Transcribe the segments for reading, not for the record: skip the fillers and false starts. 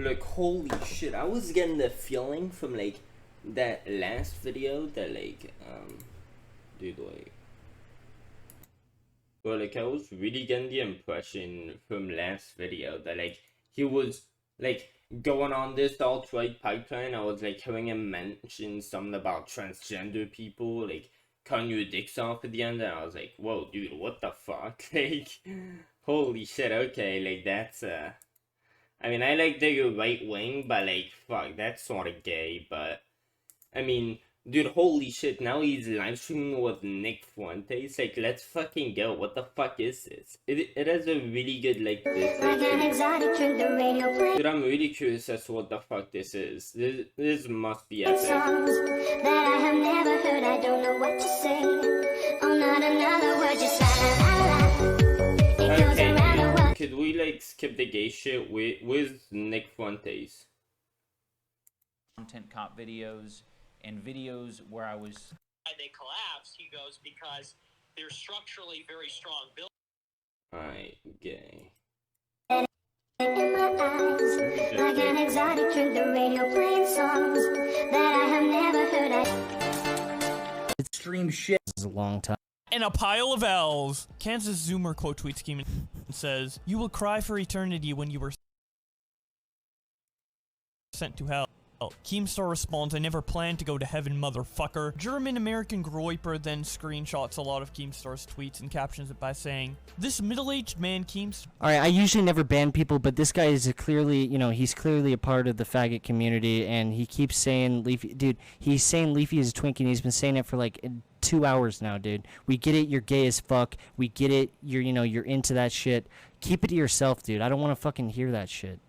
Like, holy shit, I was getting the feeling from, like, that last video that, like, dude, like, well, like, I was really getting the impression from last video that, like, he was, like, going on this alt-right pipeline. I was, like, hearing him mention something about transgender people, like, cutting your dicks off at the end, and I was like, whoa, dude, what the fuck? Like, holy shit, okay, like, that's, I mean, I like that you're right wing, but like, fuck, that's sort of gay, but, I mean, dude, holy shit, now he's live streaming with Nick Fuentes, like, let's fucking go, what the fuck is this? It has a really good, like, this, dude, I'm really curious as to what the fuck this is. This must be epic. Songs that I have never heard, I don't know what to say. Oh, not another word, just la la la. It goes around the world. Could we, like, skip the gay shit with Nick Fuentes? Content cop videos and videos where I was... They collapse, he goes, because they're structurally very strong buildings. Alright, gay. In my eyes, like an exotic drink, the radio playing songs that I have never heard. Extreme shit. This is a long time. And a pile of L's. Kansas Zoomer quote tweet scheme and says, "You will cry for eternity when you were sent to hell." Keemstar responds, "I never planned to go to heaven, motherfucker." German-American Groiper then screenshots a lot of Keemstar's tweets and captions it by saying, "This middle-aged man Keemstar..." Alright, I usually never ban people, but this guy is clearly, you know, he's clearly a part of the faggot community, and he keeps saying Leafy, dude, he's saying Leafy is a twinkie, and he's been saying it for like 2 hours now, dude. We get it, you're gay as fuck. We get it, you're, you know, you're into that shit. Keep it to yourself, dude. I don't want to fucking hear that shit.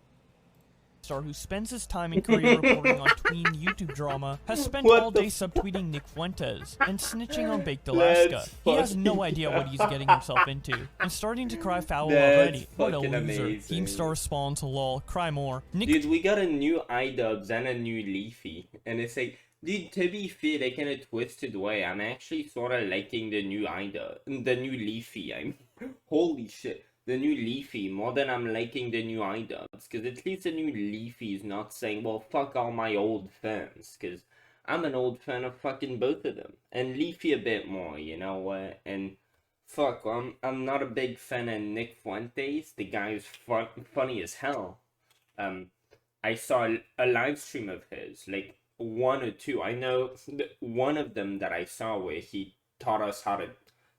Who spends his time and career reporting on tween YouTube drama, has spent all day subtweeting Nick Fuentes and snitching on Baked Alaska. He has no idea what he's getting himself into, and starting to cry foul already. What a loser. Keemstar responds, lol, cry more. Dude, we got a new Idubbbz and a new Leafy, and it's like, dude, to be fair, like in a twisted way, I'm actually sort of liking the new Leafy. I mean, holy shit. The new Leafy more than I'm liking the new Idubbbz, because at least the new Leafy is not saying, well, fuck all my old fans, because I'm an old fan of fucking both of them, and Leafy a bit more, you know what, and fuck, I'm not a big fan of Nick Fuentes. The guy is funny as hell. I saw a live stream of his, like, 1 or 2, I know one of them that I saw where he taught us how to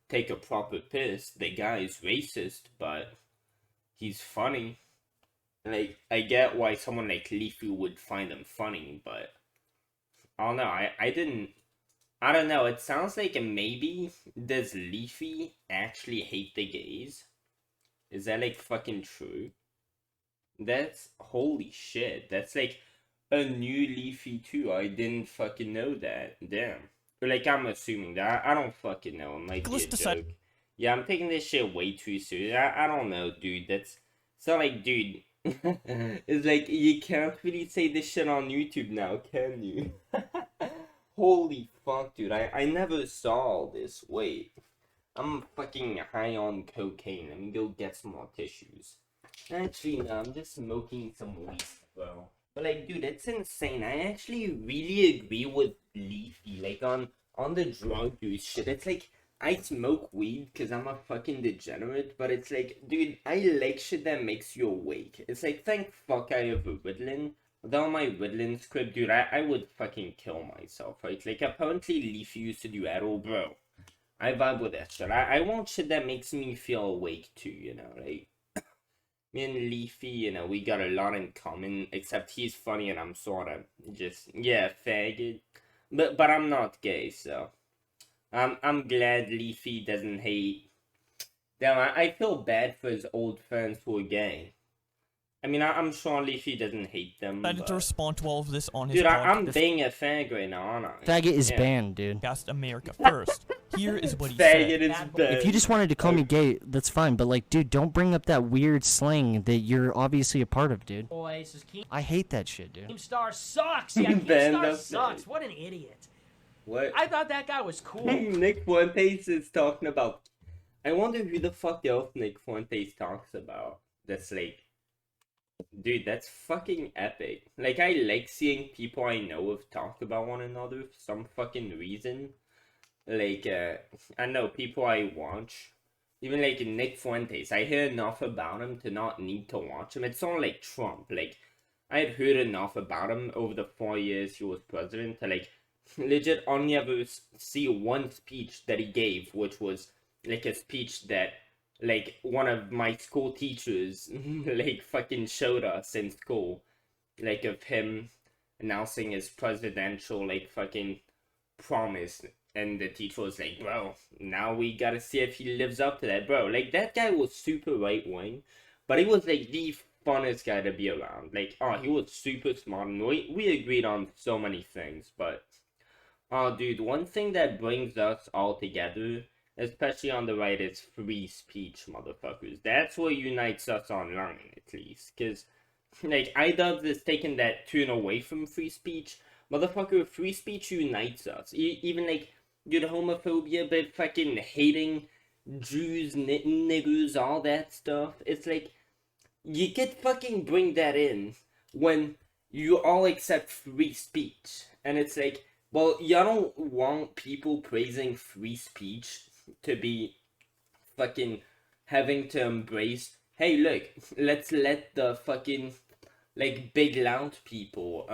take a proper piss. The guy is racist, but he's funny. Like, I get why someone like Leafy would find him funny, but I don't know, I don't know, it sounds like maybe does Leafy actually hate the gays? Is that like fucking true? That's, holy shit, that's like a new Leafy too. I didn't fucking know that. Damn. Like, I'm assuming that. I don't fucking know. It might be a joke. Yeah, I'm taking this shit way too serious. I don't know, dude. It's not like, dude. It's like, you can't really say this shit on YouTube now, can you? Holy fuck, dude. I never saw all this. Wait. I'm fucking high on cocaine. Let me go get some more tissues. Actually, no. I'm just smoking some weed, bro. But like, dude, it's insane. I actually really agree with Leafy, like, on the drug use shit. It's like, I smoke weed because I'm a fucking degenerate, but it's like, dude, I like shit that makes you awake. It's like, thank fuck I have a Ritalin. Without my Ritalin script, dude, I would fucking kill myself, right? Like, apparently Leafy used to do Arrow, bro. I vibe with that shit. I want shit that makes me feel awake too, you know, right? Me and Leafy, you know, we got a lot in common, except he's funny and I'm sort of just, yeah, faggot. But I'm not gay, so I'm glad Leafy doesn't hate. Damn, I feel bad for his old fans who are gay. I mean, I'm sure Leafy doesn't hate them. Decided to respond to all of this on his dude, blog. I'm being a faggot right now, aren't I? Faggot is banned, dude. Podcast America First. Here is what he Faggot said. is banned. If you just wanted to call me gay, that's fine, but like, dude, don't bring up that weird slang that you're obviously a part of, dude. I hate that shit, dude. Keemstar sucks. Yeah, Keemstar sucks. What an idiot. What? I thought that guy was cool. Nick Fuentes is talking about. I wonder who the fuck else Nick Fuentes talks about. That's like. Dude, that's fucking epic. Like, I like seeing people I know of talk about one another for some fucking reason. Like, I know people I watch, even like Nick Fuentes, I hear enough about him to not need to watch him. It's sort of like Trump. Like, I had heard enough about him over the 4 years he was president to, like, legit only ever see one speech that he gave, which was, like, a speech that, like, one of my school teachers, like, fucking showed us in school. Like, of him announcing his presidential, like, fucking promise. And the teacher was like, bro, now we gotta see if he lives up to that. Bro, like, that guy was super right-wing, but he was, like, the funnest guy to be around. Like, oh, he was super smart, and we agreed on so many things, but, oh, dude, one thing that brings us all together, especially on the right, is free speech, motherfuckers. That's what unites us online, at least, because, like, Idubbbz is taking that turn away from free speech. Motherfucker, free speech unites us. Even, like, dude, homophobia, but fucking hating Jews, niggers, all that stuff. It's like, you could fucking bring that in when you all accept free speech. And it's like, well, y'all don't want people praising free speech to be fucking having to embrace, hey, look, let's let the fucking, like, big loud people,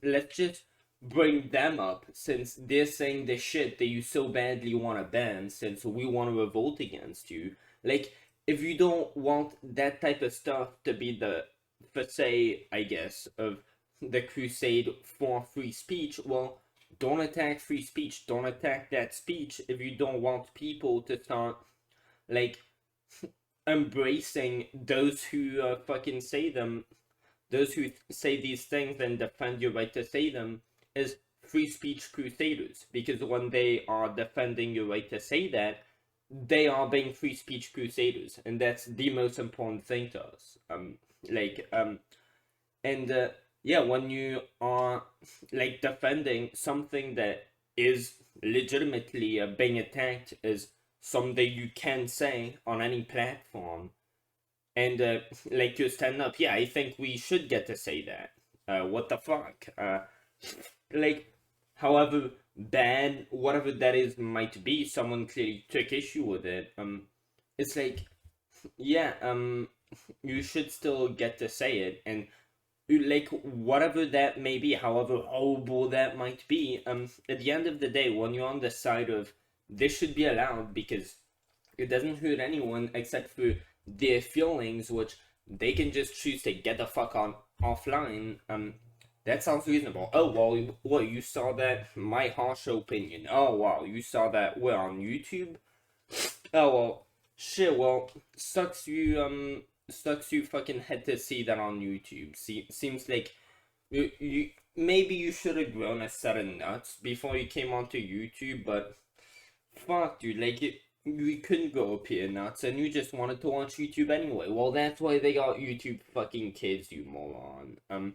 let's just bring them up, since they're saying the shit that you so badly want to ban, since we want to revolt against you. Like, if you don't want that type of stuff to be the facade, I guess, of the crusade for free speech, well, don't attack free speech. Don't attack that speech if you don't want people to start, like, embracing those who fucking say them, those who say these things and defend your right to say them, is free speech crusaders. Because when they are defending your right to say that, they are being free speech crusaders, and that's the most important thing to us. Yeah, when you are, like, defending something that is legitimately being attacked as something you can say on any platform, and like, you stand up, yeah, I think we should get to say that. What the fuck? Like, however bad whatever that is might be, someone clearly took issue with it. It's like, yeah, you should still get to say it, and, like, whatever that may be, however horrible that might be, at the end of the day, when you're on the side of this should be allowed because it doesn't hurt anyone except for their feelings, which they can just choose to get the fuck on offline, that sounds reasonable. Oh, well, what, you saw that? My harsh opinion. Oh, wow, you saw that, where, on YouTube? Oh, well, shit, well, sucks you fucking had to see that on YouTube. Seems like you maybe you should have grown a set of nuts before you came onto YouTube, but fuck, dude, like, you couldn't grow up here nuts, and you just wanted to watch YouTube anyway. Well, that's why they got YouTube fucking Kids, you moron.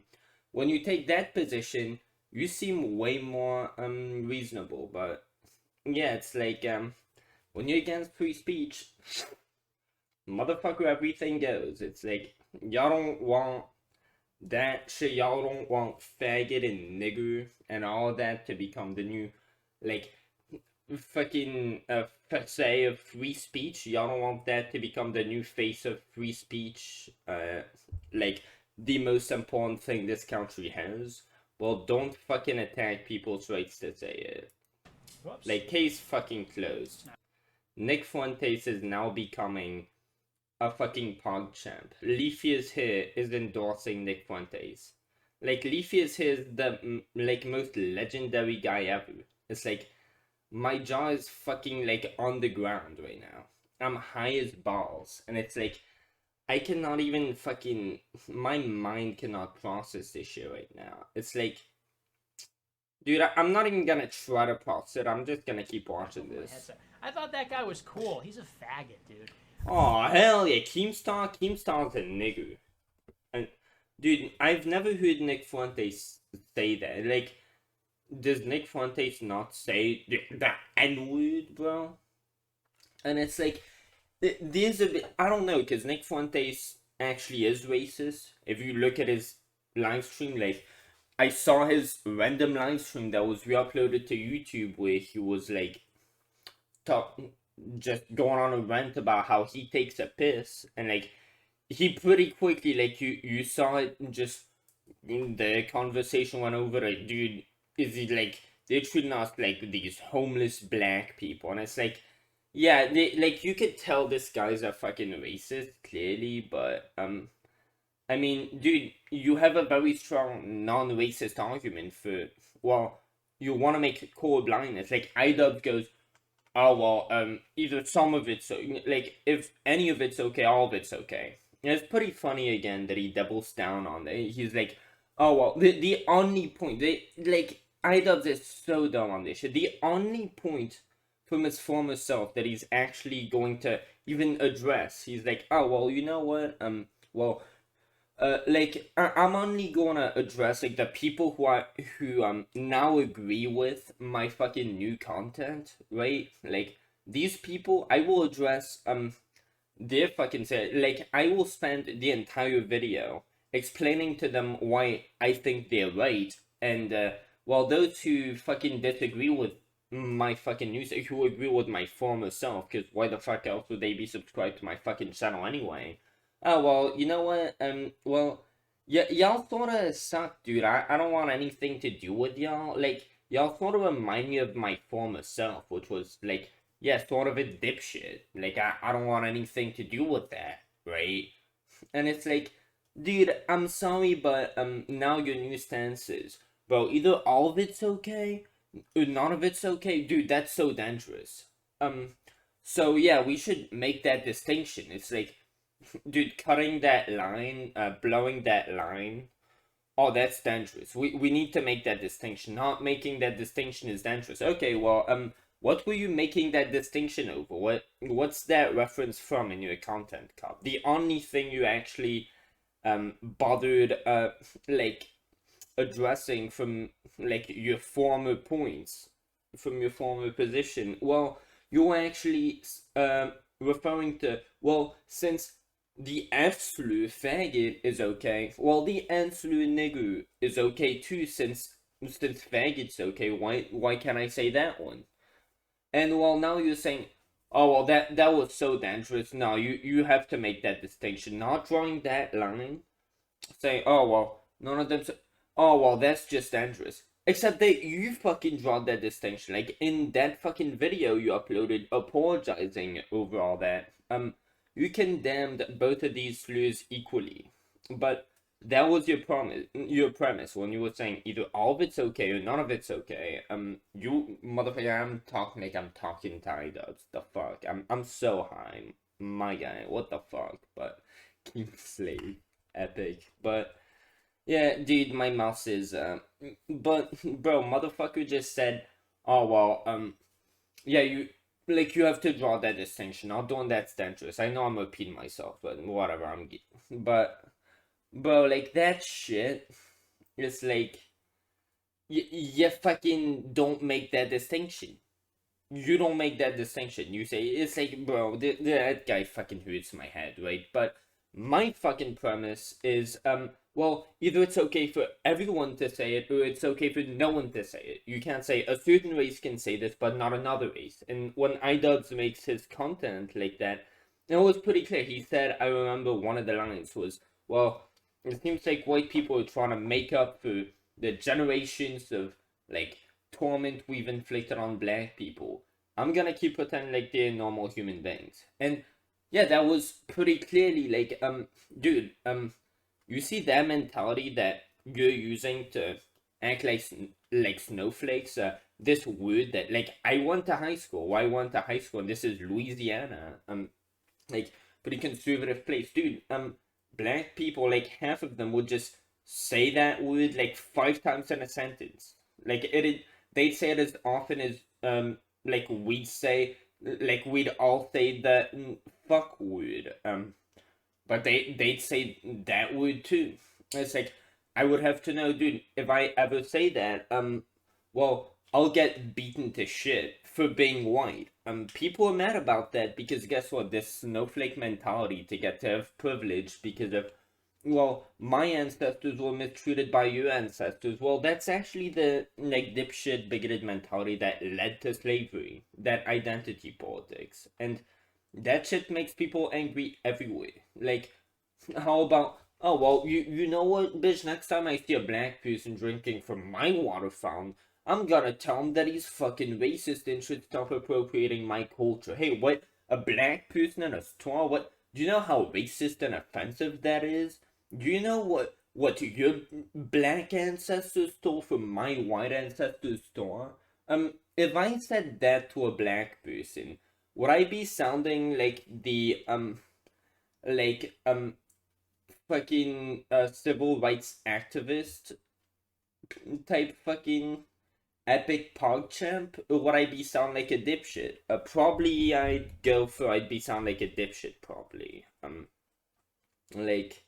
When you take that position, you seem way more reasonable, but yeah, it's like, when you're against free speech, motherfucker, everything goes. It's like, y'all don't want that shit, y'all don't want faggot and nigger and all that to become the new, like, fucking facade of free speech. Y'all don't want that to become the new face of free speech, like, the most important thing this country has. Well, don't fucking attack people's rights to say it. Whoops. Like, case fucking closed. Nick Fuentes is now becoming a fucking pog champ. Leafy is here is endorsing Nick Fuentes. Like, Leafy is here is the, like, most legendary guy ever. It's like, my jaw is fucking, like, on the ground right now. I'm high as balls. And it's like, I cannot even fucking, my mind cannot process this shit right now. It's like, dude, I'm not even gonna try to process it. I'm just gonna keep watching this. I thought that guy was cool. He's a faggot, dude. Oh, hell yeah, Keemstar is a nigger. And, dude, I've never heard Nick Fuentes say that. Like, does Nick Fuentes not say the N-word, bro? And it's like, there's a bit, I don't know, because Nick Fuentes actually is racist. If you look at his live stream, like, I saw his random live stream that was re-uploaded to YouTube where he was like just going on a rant about how he takes a piss, and like he pretty quickly, like, you saw it, just the conversation went over it. Dude, is it like they're treating us like these homeless black people, and it's like, yeah, they, like, you could tell this guy's a fucking racist clearly, but I mean, dude, you have a very strong non-racist argument for, well, you want to make it core blindness. Like, Idubbbz goes, oh, well, either some of it's, like, if any of it's okay, all of it's okay. And it's pretty funny, again, that he doubles down on that. He's like, oh, well, the only point, like, Idubbbz is so dumb on this shit. The only point from his former self that he's actually going to even address, he's like, oh, well, you know what, well, like, I'm only gonna address, like, the people who now agree with my fucking new content, right? Like, these people, I will address, their fucking say, like, I will spend the entire video explaining to them why I think they're right, and, while those who fucking disagree with my fucking news, who agree with my former self, because why the fuck else would they be subscribed to my fucking channel anyway? Oh, well, you know what, well, y'all sorta suck, dude. I don't want anything to do with y'all. Like, y'all sorta remind me of my former self, which was, like, yeah, sort of a dipshit. Like, I don't want anything to do with that, right? And it's like, dude, I'm sorry, but, now your new stance is, bro, either all of it's okay, or none of it's okay. Dude, that's so dangerous. So, yeah, we should make that distinction. It's like, dude, cutting that line, blowing that line, oh, that's dangerous. We need to make that distinction. Not making that distinction is dangerous. Okay, well, what were you making that distinction over? What's that reference from in your content, Cop? The only thing you actually, bothered, like, addressing from, like, your former points, from your former position, well, you're actually, referring to, well, since the absolute faggot is okay, well, the absolute nigger is okay too, since faggot's okay, why can't I say that one? And, well, now you're saying, oh, well, that was so dangerous. No, you have to make that distinction, not drawing that line, saying, oh, well, none of them, oh, well, that's just dangerous. Except that you fucking draw that distinction, like, in that fucking video you uploaded apologizing over all that, you condemned both of these slurs equally, but that was your premise when you were saying either all of it's okay or none of it's okay. You motherfucker, I'm talking like I'm talking to Idubbbz. The fuck, I'm so high, my guy. What the fuck? But King Slave, epic. But yeah, dude, my mouse is But bro, motherfucker just said, oh well, yeah, you have to draw that distinction. Not doing that's dangerous. I know I'm repeating myself, but whatever. But bro, like, that shit is like, you fucking don't make that distinction. You don't make that distinction. You say, it's like, bro, that guy fucking hurts my head, right? But my fucking premise is, well, either it's okay for everyone to say it, or it's okay for no one to say it. You can't say a certain race can say this, but not another race. And when Idubbbz makes his content like that, it was pretty clear. He said, I remember one of the lines was, well, it seems like white people are trying to make up for the generations of, like, torment we've inflicted on black people. I'm gonna keep pretending like they're normal human beings. And yeah, that was pretty clearly, like, dude, you see that mentality that you're using to act like snowflakes, this word that, like, I went to high school, and this is Louisiana, like, pretty conservative place, dude, black people, like, half of them would just say that word, like, 5 times in a sentence, like, they'd say it as often as, like, we'd all say the fuck word, but they'd say that word too. It's like, I would have to know, dude, if I ever say that, well, I'll get beaten to shit for being white. People are mad about that because guess what? This snowflake mentality to get to have privilege because of, well, my ancestors were mistreated by your ancestors. Well, that's actually the, like, dipshit, bigoted mentality that led to slavery. That identity politics. And that shit makes people angry everywhere. Like, how about, oh, well, you know what, bitch, next time I see a black person drinking from my water fountain, I'm gonna tell him that he's fucking racist and should stop appropriating my culture. Hey, what? A black person in a store? What? Do you know how racist and offensive that is? Do you know what your black ancestors stole from my white ancestors' store? If I said that to a black person, would I be sounding like the like fucking civil rights activist type fucking epic PogChamp, or would I be sound like a dipshit? Probably I'd be sound like a dipshit, probably. Like,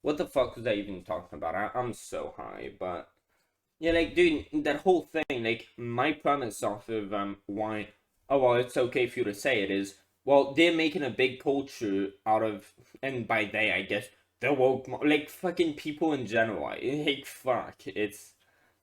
what the fuck was I even talking about? I'm so high, but yeah, like, dude, that whole thing, like, my premise off of why, oh well, it's okay for you to say it is, well, they're making a big culture out of, and by they, I guess, the woke, like, fucking people in general, like, fuck, it's,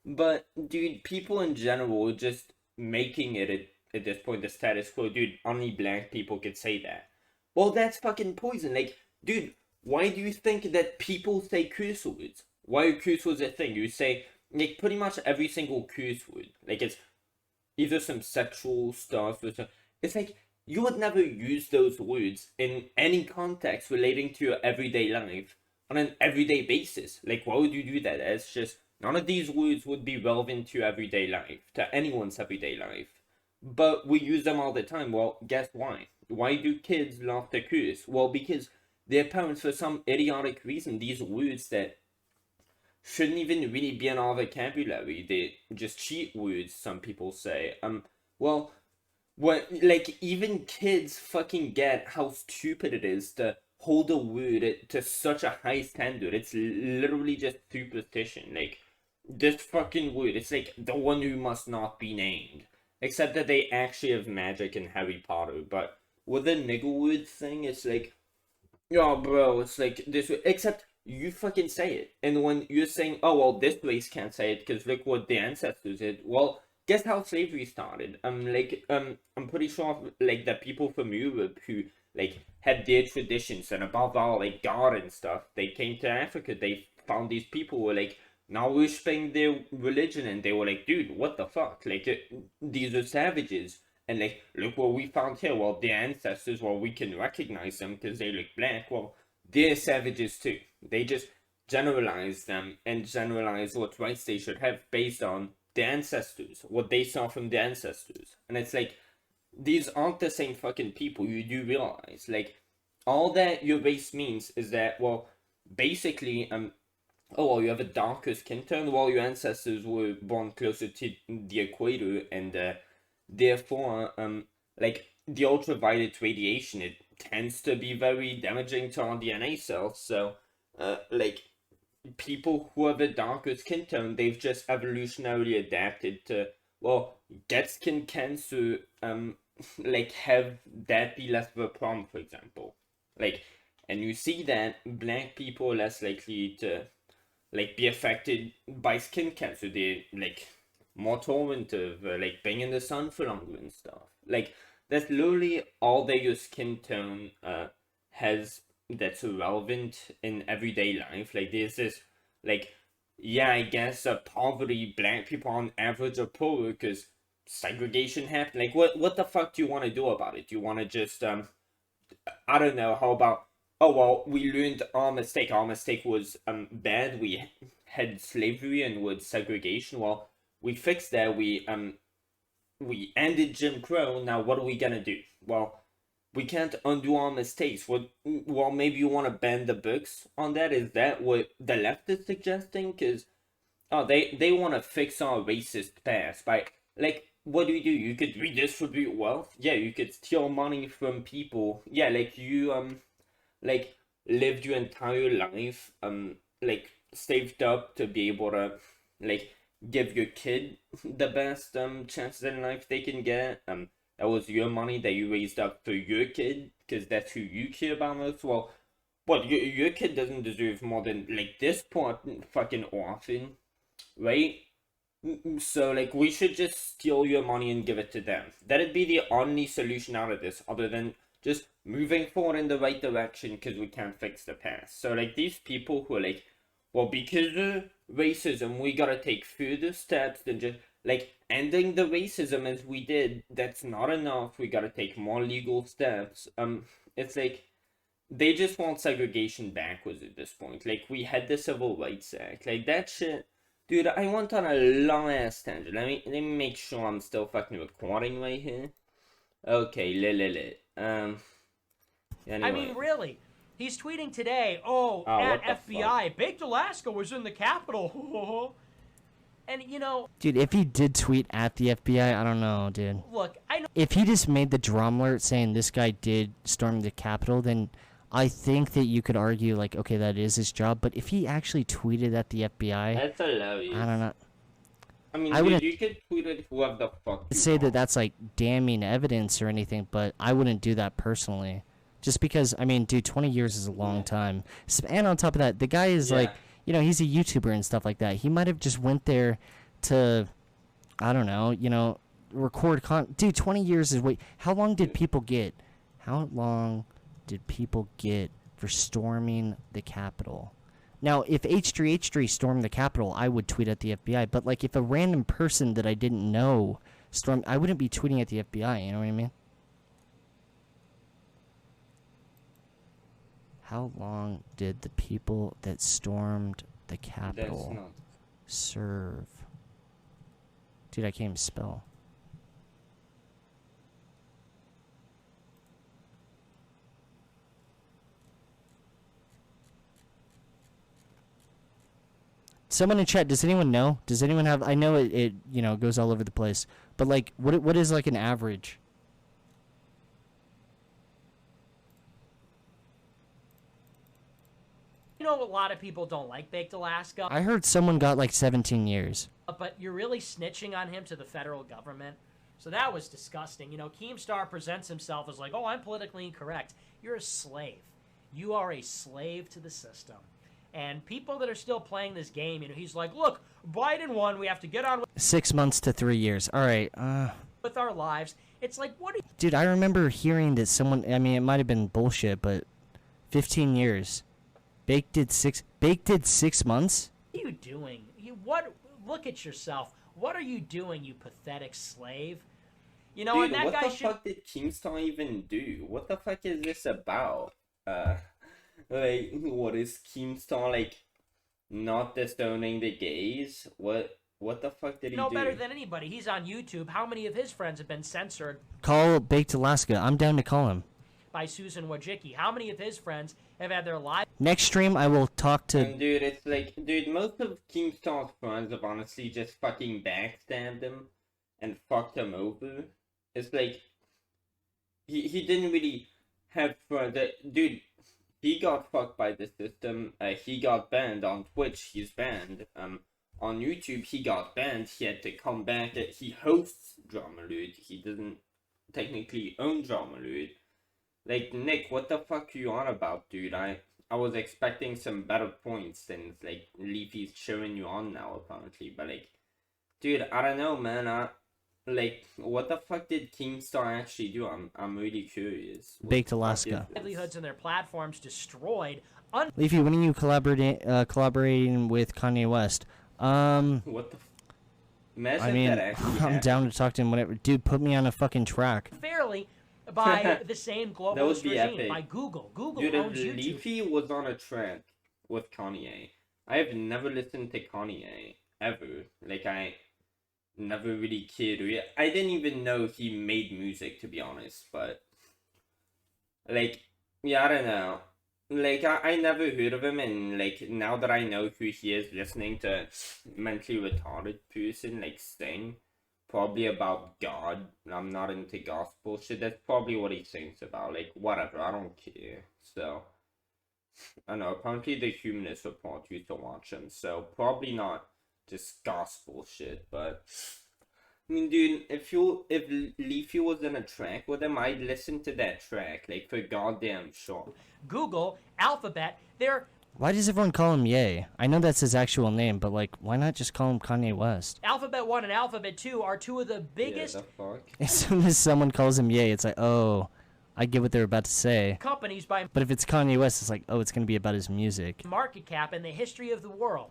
but, dude, people in general are just making it at this point the status quo. Dude, only black people could say that. Well, that's fucking poison. Like, dude, why do you think that people say curse words? Why are curse words a thing? You say, like, pretty much every single curse word. Like, it's either some sexual stuff or something. It's like, you would never use those words in any context relating to your everyday life on an everyday basis. Like, why would you do that? It's just, none of these words would be relevant to everyday life, to anyone's everyday life. But we use them all the time. Well, guess why? Why do kids love to curse? Well, because their parents, for some idiotic reason, these words that shouldn't even really be in our vocabulary, they're just cheat words, some people say. Well, what, like, even kids fucking get how stupid it is to hold a word to such a high standard. It's literally just superstition. Like, this fucking word, it's like the one who must not be named. Except that they actually have magic in Harry Potter. But with the niggle word thing, it's like, yo, bro, it's like this, except you fucking say it. And when you're saying, oh, well, this race can't say it because look what the ancestors did. Well, guess how slavery started? I'm pretty sure, like, that people from Europe who, like, had their traditions and above all, like, God and stuff, they came to Africa, they found these people who were, like, now worshiping their religion, and they were like, dude, what the fuck? Like, these are savages. And, like, look what we found here. Well, their ancestors, well, we can recognize them because they look black. Well, they're savages too. They just generalize them and generalize what rights they should have based on their ancestors, what they saw from their ancestors. And it's like, these aren't the same fucking people, you do realize. Like, all that your race means is that, well, basically, oh, well, you have a darker skin tone. Well, your ancestors were born closer to the equator, and therefore, like, the ultraviolet radiation, it tends to be very damaging to our DNA cells. So, like, people who have a darker skin tone, they've just evolutionarily adapted to, well, get skin cancer, like, have that be less of a problem, for example. Like, and you see that black people are less likely to, like, be affected by skin cancer. They're, like, more tolerant of, like, being in the sun for longer and stuff. Like, that's literally all that your skin tone has that's relevant in everyday life. Like, there's this, like, yeah, I guess poverty, black people on average are poorer because segregation happened. Like, what the fuck do you want to do about it? Do you want to just, I don't know, how about, oh, well, we learned our mistake. Our mistake was bad. We had slavery and with segregation. Well, we fixed that. We ended Jim Crow. Now, what are we gonna do? Well, we can't undo our mistakes. Well, maybe you want to bend the books on that? Is that what the left is suggesting? Because, oh, they want to fix our racist past by, like, what do? You could redistribute wealth. Yeah, you could steal money from people. Yeah, like, you, like, lived your entire life, like, saved up to be able to, like, give your kid the best chances in life they can get. That was your money that you raised up for your kid, because that's who you care about most. Well, what, your kid doesn't deserve more than, like, this poor fucking orphan, right? So, like, we should just steal your money and give it to them. That'd be the only solution out of this, other than just moving forward in the right direction, because we can't fix the past. So, like, these people who are like, well, because of racism, we gotta take further steps than just, like, ending the racism as we did. That's not enough. We gotta take more legal steps. It's like, they just want segregation backwards at this point. Like, we had the Civil Rights Act. Like, that shit. Dude, I went on a long ass tangent. Let me make sure I'm still fucking recording right here. Okay, lit. Anyway. I mean, really. He's tweeting today, at FBI, Baked Alaska was in the Capitol. And, you know... Dude, if he did tweet at the FBI, I don't know, dude. Look, I know... If he just made the drama alert saying this guy did storm the Capitol, then I think that you could argue, like, okay, that is his job. But if he actually tweeted at the FBI... That's hilarious. I don't know. I mean, dude, you could tweet it whoever the fuck you say want. that that's, like, damning evidence or anything, but I wouldn't do that personally. Just because, I mean, dude, 20 years is a long time. And on top of that, the guy is, like, you know, he's a YouTuber and stuff like that. He might have just went there to, I don't know, you know, record Dude, 20 years is how long did people get? How long did people get for storming the Capitol? Now, if H3H3 stormed the Capitol, I would tweet at the FBI. But, like, if a random person that I didn't know stormed, I wouldn't be tweeting at the FBI, you know what I mean? How long did the people that stormed the Capitol serve? Dude, I can't even spell. Someone in chat, does anyone know? Does anyone have... I know it you know, goes all over the place. But, like, what is, like, an average? You know, a lot of people don't like Baked Alaska. I heard someone got, like, 17 years. But you're really snitching on him to the federal government. So that was disgusting. You know, Keemstar presents himself as like, oh, I'm politically incorrect. You're a slave. You are a slave to the system. And people that are still playing this game, you know, he's like, look, Biden won. We have to get on 6 months to 3 years. All right. with our lives. It's like, what are you... Dude, I remember hearing that someone... I mean, it might have been bullshit, but 15 years. Baked did 6 months? What are you doing? Look at yourself. What are you doing, you pathetic slave? You know, dude, and that guy what the fuck did Keemstar even do? What the fuck is this about? Like, what is Keemstar, like, not disowning the gays? What the fuck did he do? No better than anybody. He's on YouTube. How many of his friends have been censored? Call Baked Alaska. I'm down to call him. By Susan Wojcicki. How many of his friends have had their lives... Next stream, I will talk to... And dude, it's like, dude, most of Keemstar's friends have honestly just fucking backstabbed him and fucked him over. It's like, he didn't really have friends. Dude, he got fucked by the system. He got banned on Twitch. He's banned. On YouTube, he got banned. He had to come back. He hosts Drama Alert. He doesn't technically own Drama Alert. Like, Nick, what the fuck are you on about, dude? I was expecting some better points than, like, Leafy's cheering you on now, apparently. But, like, dude, I don't know, man. Like, what the fuck did Keemstar actually do? I'm really curious. Baked Alaska. livelihoods and their platforms destroyed. Leafy, when are you collaborating with Kanye West? What the Imagine I mean, that actually I'm down to talk to him whenever. Dude, put me on a fucking track. Fairly by the same globalist regime, epic. by Google. Google Dude, owns if YouTube. Leafy was on a track with Kanye, I have never listened to Kanye, ever. Like, I never really cared. I didn't even know he made music, to be honest, but... Like, yeah, I don't know. Like, I never heard of him, and, like, now that I know who he is, listening to mentally retarded person, like, sing, probably about God, I'm not into gospel shit, that's probably what he sings about, like, whatever, I don't care, so, I don't know, apparently the Humanist Report used to watch him, so, probably not just gospel shit. But I mean, dude, if Leafy was in a track with him, I'd listen to that track like for goddamn sure. Google, Alphabet, they're Why does everyone call him Ye? I know that's his actual name, but like, why not just call him Kanye West? Alphabet 1 and Alphabet 2 are two of the biggest Yeah, the fuck. As soon as someone calls him Ye, it's like, oh, I get what they're about to say. companies by But if it's Kanye West, it's like, oh, it's gonna be about his music. market cap in the history of the world.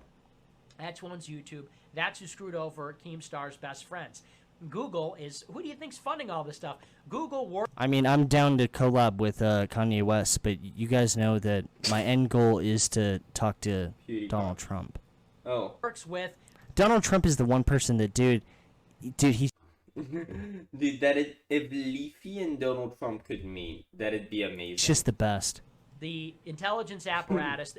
That's one's YouTube. That's who screwed over Keemstar's best friends. Google is, who do you think's funding all this stuff? Google works I mean, I'm down to collab with Kanye West, but you guys know that my end goal is to talk to PewDiePie. Donald Trump. Oh. with Donald Trump is the one person that, dude, he's Dude, if Leafy and Donald Trump could meet, that'd be amazing. just the best. the intelligence apparatus.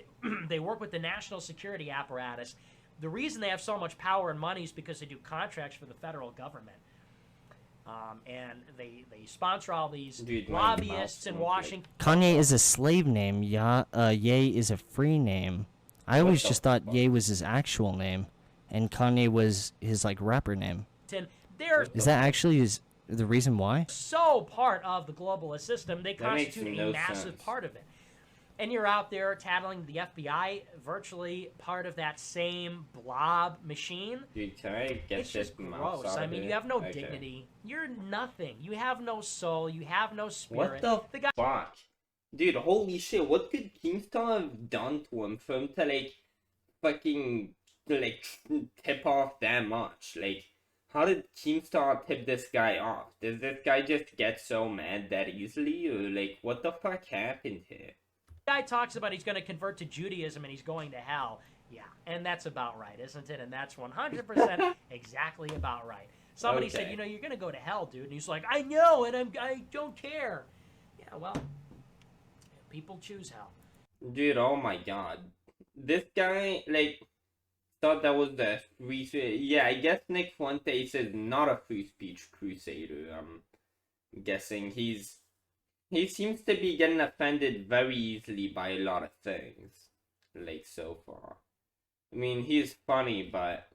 They work with the national security apparatus. The reason they have so much power and money is because they do contracts for the federal government. And they sponsor all these Dude, lobbyists in okay. Washington. Kanye is a slave name. Ye is a free name. I always the just thought fuck? Ye was his actual name, and Kanye was his like rapper name. They're Is that actually the reason why? so part of the globalist system. They That makes constitute no a massive sense. part of it. And you're out there tattling the FBI, virtually part of that same blob machine. Dude, can I get It's just this mouse gross. out I of mean, here? you have no Okay. dignity. You're nothing. You have no soul. You have no What spirit. the guy fuck? Dude, holy shit, what could Keemstar have done to him for him to, like, fucking, like, tip off that much? Like, how did Keemstar tip this guy off? Does this guy just get so mad that easily? Or, like, what the fuck happened here? guy talks about he's going to convert to Judaism and he's going to hell. Yeah, and that's about right, isn't it? And that's 100% exactly about right. Somebody said, Okay. you know, you're going to go to hell, dude. And he's like, I know, and I don't care. Yeah, well, people choose hell. Dude, oh my god. This guy, like, thought that was the free... Yeah, I guess Nick Fuentes is not a free speech crusader. I'm guessing he seems to be getting offended very easily by a lot of things. Like, so far. I mean, he's funny, but...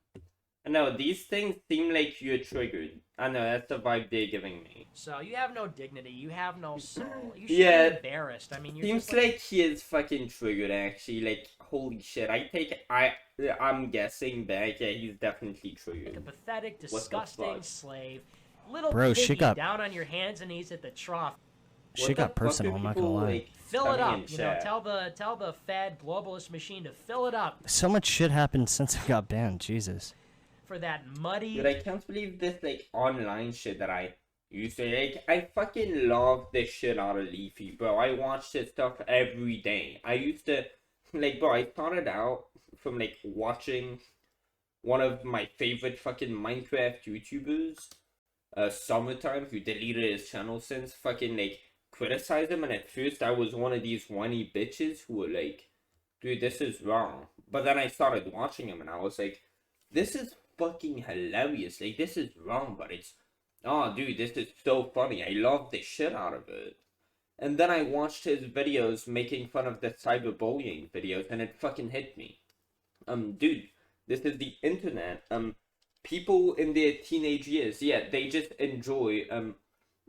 I know, these things seem like you're triggered. I know, that's the vibe they're giving me. So you have no dignity. You have no soul. You should Yeah. be embarrassed. I mean, you're Seems just like, like he is fucking triggered, actually. Like, holy shit. I'm guessing back, yeah, he's definitely a triggered. pathetic, the disgusting fuck? slave. Little Bro, piggy shit got- down on your hands and knees at the trough. Shit What got the fuck personal, are I'm not people, gonna lie. like, Fill it telling up. in You know, chat? tell the Fed globalist machine to fill it up So much shit happened since I got banned. Jesus. for that muddy. Dude, I can't believe this, like, online shit that I used to, like, I fucking love the shit out of Leafy, bro. I watch this stuff every day. I used to, like, bro, I started out from, like, watching one of my favorite fucking Minecraft YouTubers, Summertime, who deleted his channel since, fucking, like, criticize him, and at first I was one of these whiny bitches who were like, dude, this is wrong. But then I started watching him, and I was like, this is fucking hilarious. Like, this is wrong, but it's, oh, dude, this is so funny. I love the shit out of it. And then I watched his videos making fun of the cyberbullying videos, and it fucking hit me. Dude, this is the internet. People in their teenage years, yeah, they just enjoy,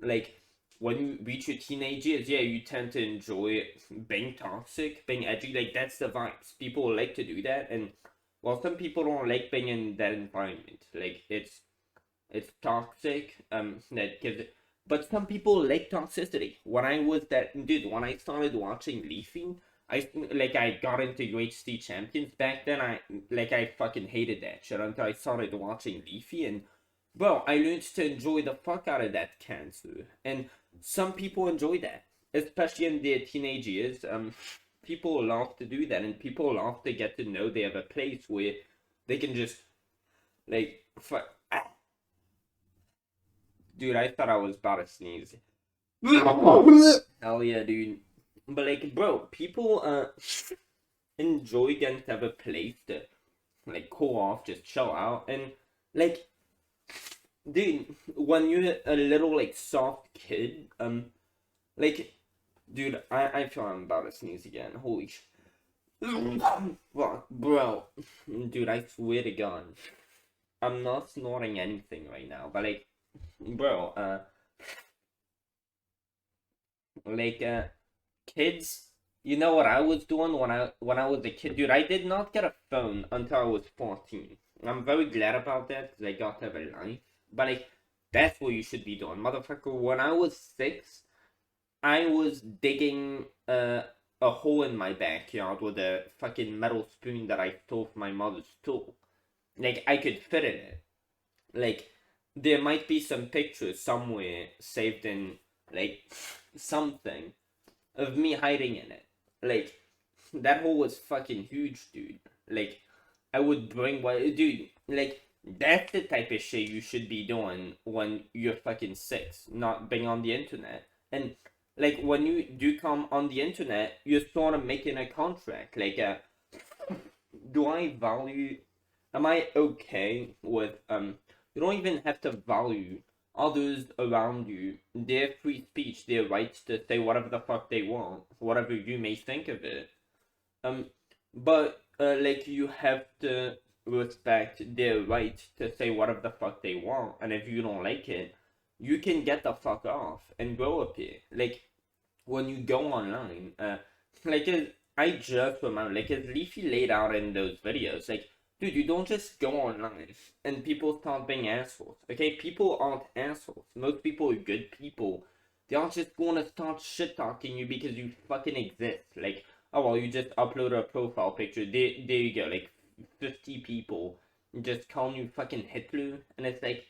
like, when you reach your teenage years, yeah, you tend to enjoy being toxic, being edgy, like, that's the vibes. People like to do that, and, well, some people don't like being in that environment. Like, it's toxic, that gives it, but some people like toxicity. When I started watching Leafy, I got into UHC Champions back then. I fucking hated that shit until I started watching Leafy, and bro, I learned to enjoy the fuck out of that cancer. And some people enjoy that, especially in their teenage years. People love to do that, and people love to get to know they have a place where they can just, like, Dude, I thought I was about to sneeze. Hell yeah, dude. But, like, bro, people, enjoy getting to have a place to, like, cool off, just chill out, and, like, dude, when you're a little, like, soft kid, like, dude, I feel I'm about to sneeze again, holy sh... Fuck, bro. Dude, I swear to God. I'm not snorting anything right now, but like, bro, like, kids, you know what I was doing when I was a kid? Dude, I did not get a phone until I was 14. I'm very glad about that, because I got to have a life. But like, that's what you should be doing. Motherfucker, when I was 6, I was digging a hole in my backyard with a fucking metal spoon that I stole from my mother's tool. Like, I could fit in it. Like, there might be some pictures somewhere saved in, like, something of me hiding in it. Like, that hole was fucking huge, dude. Like, I would bring what, dude, like, that's the type of shit you should be doing when you're fucking 6, not being on the internet. And, like, when you do come on the internet, you're sort of making a contract. Like, do I value, am I okay with, you don't even have to value others around you, their free speech, their rights to say whatever the fuck they want, whatever you may think of it. But like, you have to respect their right to say whatever the fuck they want, and if you don't like it, you can get the fuck off and grow up here. Like, when you go online, like, I just remember, like, as Leafy laid out in those videos, like, dude, you don't just go online and people start being assholes. Okay, people aren't assholes. Most people are good people. They aren't just gonna start shit talking you because you fucking exist. Like, oh well, you just upload a profile picture. There you go. Like, 50 people just calling you fucking Hitler, and it's like,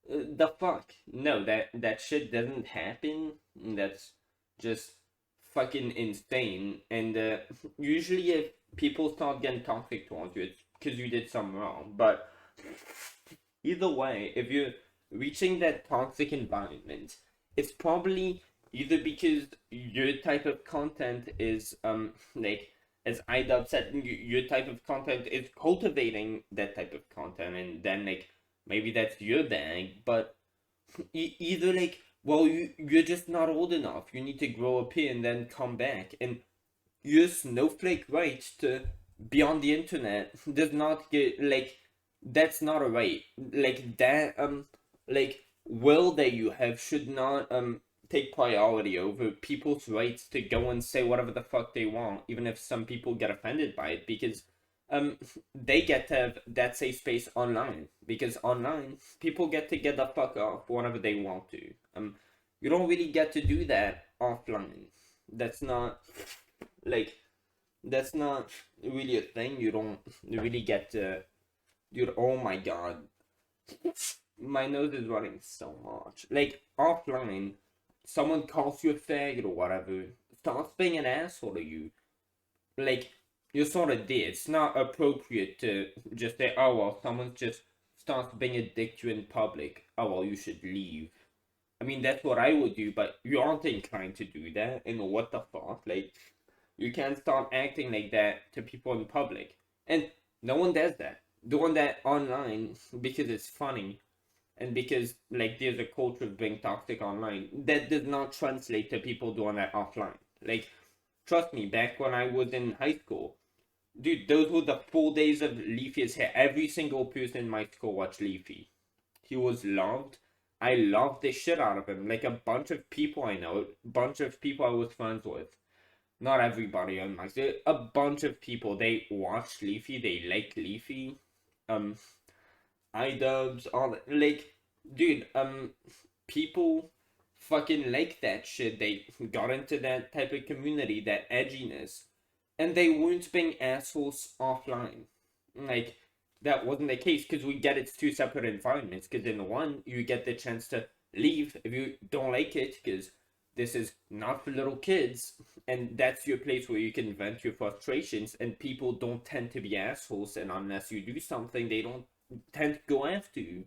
the fuck? No, that shit doesn't happen. That's just fucking insane. And usually, if people start getting toxic towards you, it's because you did something wrong. But either way, if you're reaching that toxic environment, it's probably either because your type of content is like, as Idubbbz said, your type of content is cultivating that type of content, and then like, maybe that's your bag. But either like, well, you're just not old enough, you need to grow up here and then come back, and your snowflake right to be on the internet does not get, like, that's not a right. Like, that like, will that you have should not take priority over people's rights to go and say whatever the fuck they want, even if some people get offended by it, because they get to have that safe space online, because online people get to get the fuck off whenever they want to. You don't really get to do that offline. That's not, like, that's not really a thing. You don't really get to, dude, oh my god, my nose is running so much. Like, offline, someone calls you a faggot or whatever, starts being an asshole to you, like, you're sort of dead. It's not appropriate to just say, oh well, someone just starts being a dick to you in public, oh well, you should leave. I mean, that's what I would do, but you aren't inclined to do that, and what the fuck? Like, you can't start acting like that to people in public. And no one does that. Doing that online because it's funny, and because, like, there's a culture of being toxic online, that does not translate to people doing that offline. Like, trust me, back when I was in high school, dude, those were the full days of Leafy's hair. Every single person in my school watched Leafy. He was loved. I loved the shit out of him. Like, a bunch of people I know, a bunch of people I was friends with. Not everybody on my side. A bunch of people, they watched Leafy, they liked Leafy. Idubbbz, all that. Like, dude, people fucking like that shit. They got into that type of community, that edginess. And they weren't being assholes offline. Like, that wasn't the case, because we get it's two separate environments. Because in one, you get the chance to leave if you don't like it, because this is not for little kids, and that's your place where you can vent your frustrations, and people don't tend to be assholes, and unless you do something, they don't tend to go after you.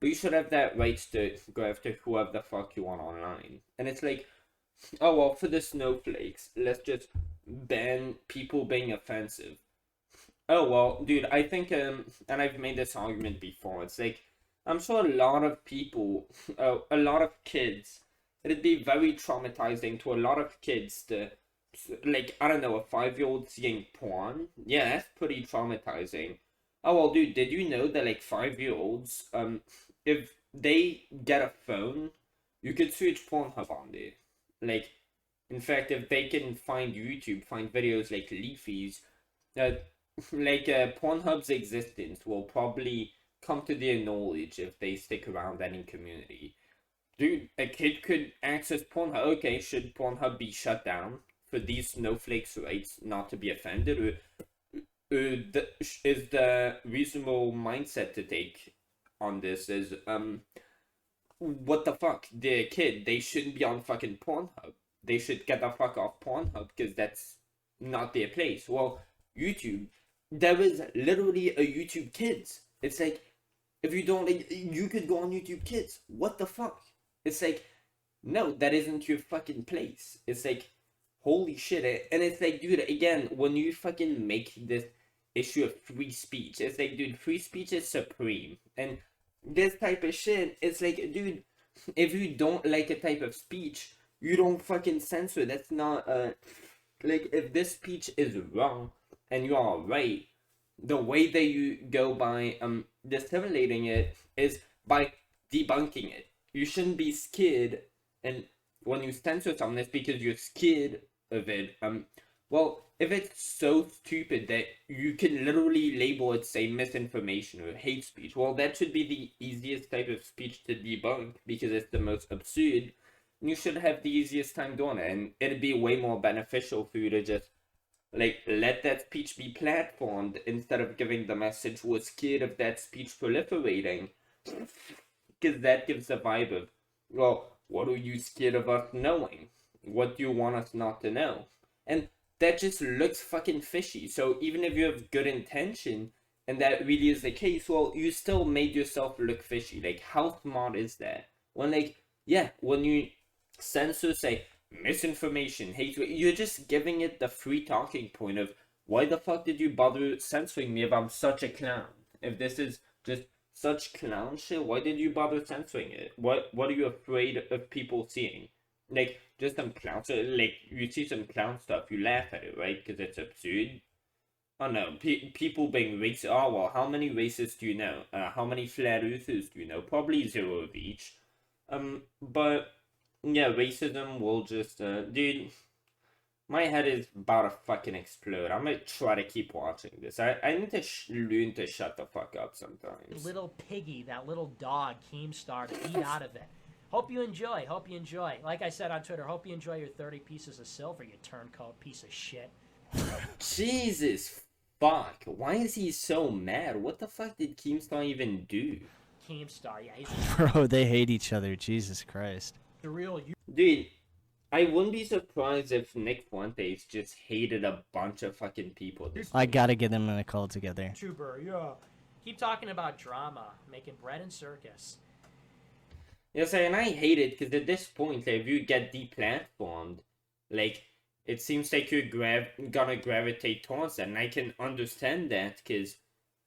But you should have that right to go after whoever the fuck you want online. And it's like, oh well, for the snowflakes, let's just ban people being offensive. Oh well, dude, I think, and I've made this argument before, it's like, I'm sure a lot of people, a lot of kids, it'd be very traumatizing to a lot of kids to like, I don't know, a 5-year-old seeing porn, yeah, that's pretty traumatizing. Oh, well, dude, did you know that, like, 5-year-olds, if they get a phone, you could search Pornhub on there. Like, in fact, if they can find YouTube, find videos like Leafy's, Pornhub's existence will probably come to their knowledge if they stick around any community. Dude, a kid could access Pornhub. Okay, should Pornhub be shut down for these snowflakes' rights not to be offended? Is the reasonable mindset to take on this is, what the fuck? They're a kid. They shouldn't be on fucking Pornhub. They should get the fuck off Pornhub because that's not their place. Well, YouTube, there is literally a YouTube Kids. It's like, if you don't, like, you could go on YouTube Kids. What the fuck? It's like, no, that isn't your fucking place. It's like, holy shit. And it's like, dude, again, when you fucking make this issue of free speech, it's like, dude, free speech is supreme. And this type of shit, it's like, dude, if you don't like a type of speech, you don't fucking censor. That's not, like, if this speech is wrong and you are right, the way that you go by, disseminating it is by debunking it. You shouldn't be scared, and when you censor something, it's because you're scared of it. Well, if it's so stupid that you can literally label it, say, misinformation or hate speech, well, that should be the easiest type of speech to debunk because it's the most absurd. You should have the easiest time doing it, and it'd be way more beneficial for you to just, like, let that speech be platformed instead of giving the message we're scared of that speech proliferating. Because that gives the vibe of, well, what are you scared of us knowing? What do you want us not to know? And that just looks fucking fishy. So even if you have good intention, and that really is the case, well, you still made yourself look fishy. Like, how smart is that? When, like, yeah, when you censor, say, misinformation, hate, you're just giving it the free talking point of, why the fuck did you bother censoring me if I'm such a clown? If this is just such clown shit, why did you bother censoring it? What are you afraid of people seeing? Like, just some clown stuff, like, you see some clown stuff, you laugh at it, right? Because it's absurd. Oh no, people being racist, oh well, how many racists do you know? How many flat earthers do you know? Probably 0 of each. But, yeah, racism will just, dude, my head is about to fucking explode. I'm gonna try to keep watching this. I need to learn to shut the fuck up sometimes. Little piggy, that little dog, Keemstar, to eat out of it. Hope you enjoy. Hope you enjoy. Like I said on Twitter, hope you enjoy your 30 pieces of silver, you turncoat piece of shit. Jesus fuck. Why is he so mad? What the fuck did Keemstar even do? Keemstar, yeah, he's Bro, they hate each other. Jesus Christ. the real Dude, I wouldn't be surprised if Nick Fuentes just hated a bunch of fucking people. I gotta get them in a call together. YouTuber, yeah. Keep talking about drama, making bread and circus. Yes, and I hate it because at this point, like, if you get deplatformed, like, it seems like you're gonna gravitate towards that, and I can understand that because,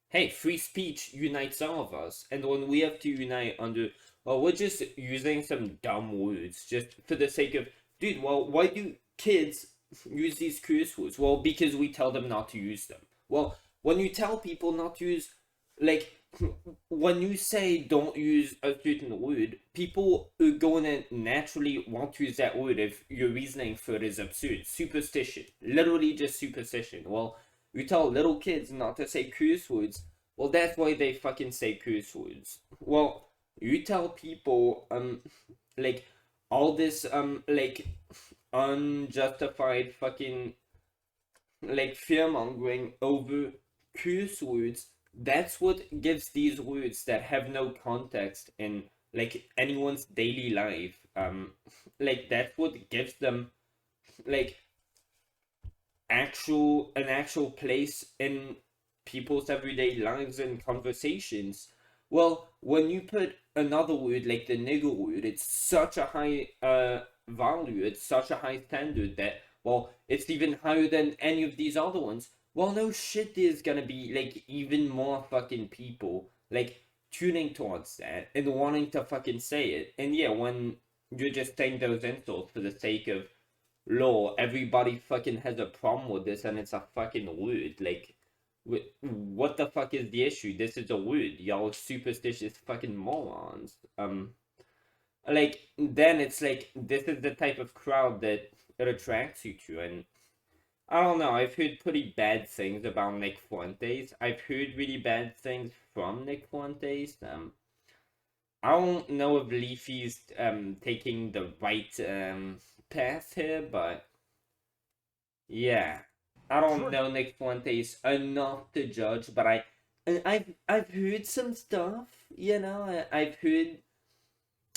hey, free speech unites all of us, and when we have to unite under, well, we're just using some dumb words just for the sake of, dude, well, why do kids use these curse words? Well, because we tell them not to use them. Well, when you tell people not to use, like, when you say don't use a certain word, people are going to naturally want to use that word if your reasoning for it is absurd. Superstition. Literally just superstition. Well, you tell little kids not to say curse words, well, that's why they fucking say curse words. Well, you tell people, like, all this, like, unjustified fucking, like, fear-mongering over curse words. That's what gives these words that have no context in, like, anyone's daily life, like, that's what gives them, like, an actual place in people's everyday lives and conversations. Well, when you put another word, like the nigger word, it's such a high, value, it's such a high standard that, well, it's even higher than any of these other ones. Well, no shit, there's gonna be, like, even more fucking people, like, tuning towards that and wanting to fucking say it. And yeah, when you're just saying those insults for the sake of, lol, everybody fucking has a problem with this and it's a fucking word. Like, what the fuck is the issue? This is a word. Y'all superstitious fucking morons. Like, then it's like, this is the type of crowd that it attracts you to, and I don't know, I've heard pretty bad things about Nick Fuentes. I've heard really bad things from Nick Fuentes. I don't know if Leafy's taking the right path here, but yeah. I don't know Nick Fuentes enough to judge, but I've heard some stuff, you know. I've heard,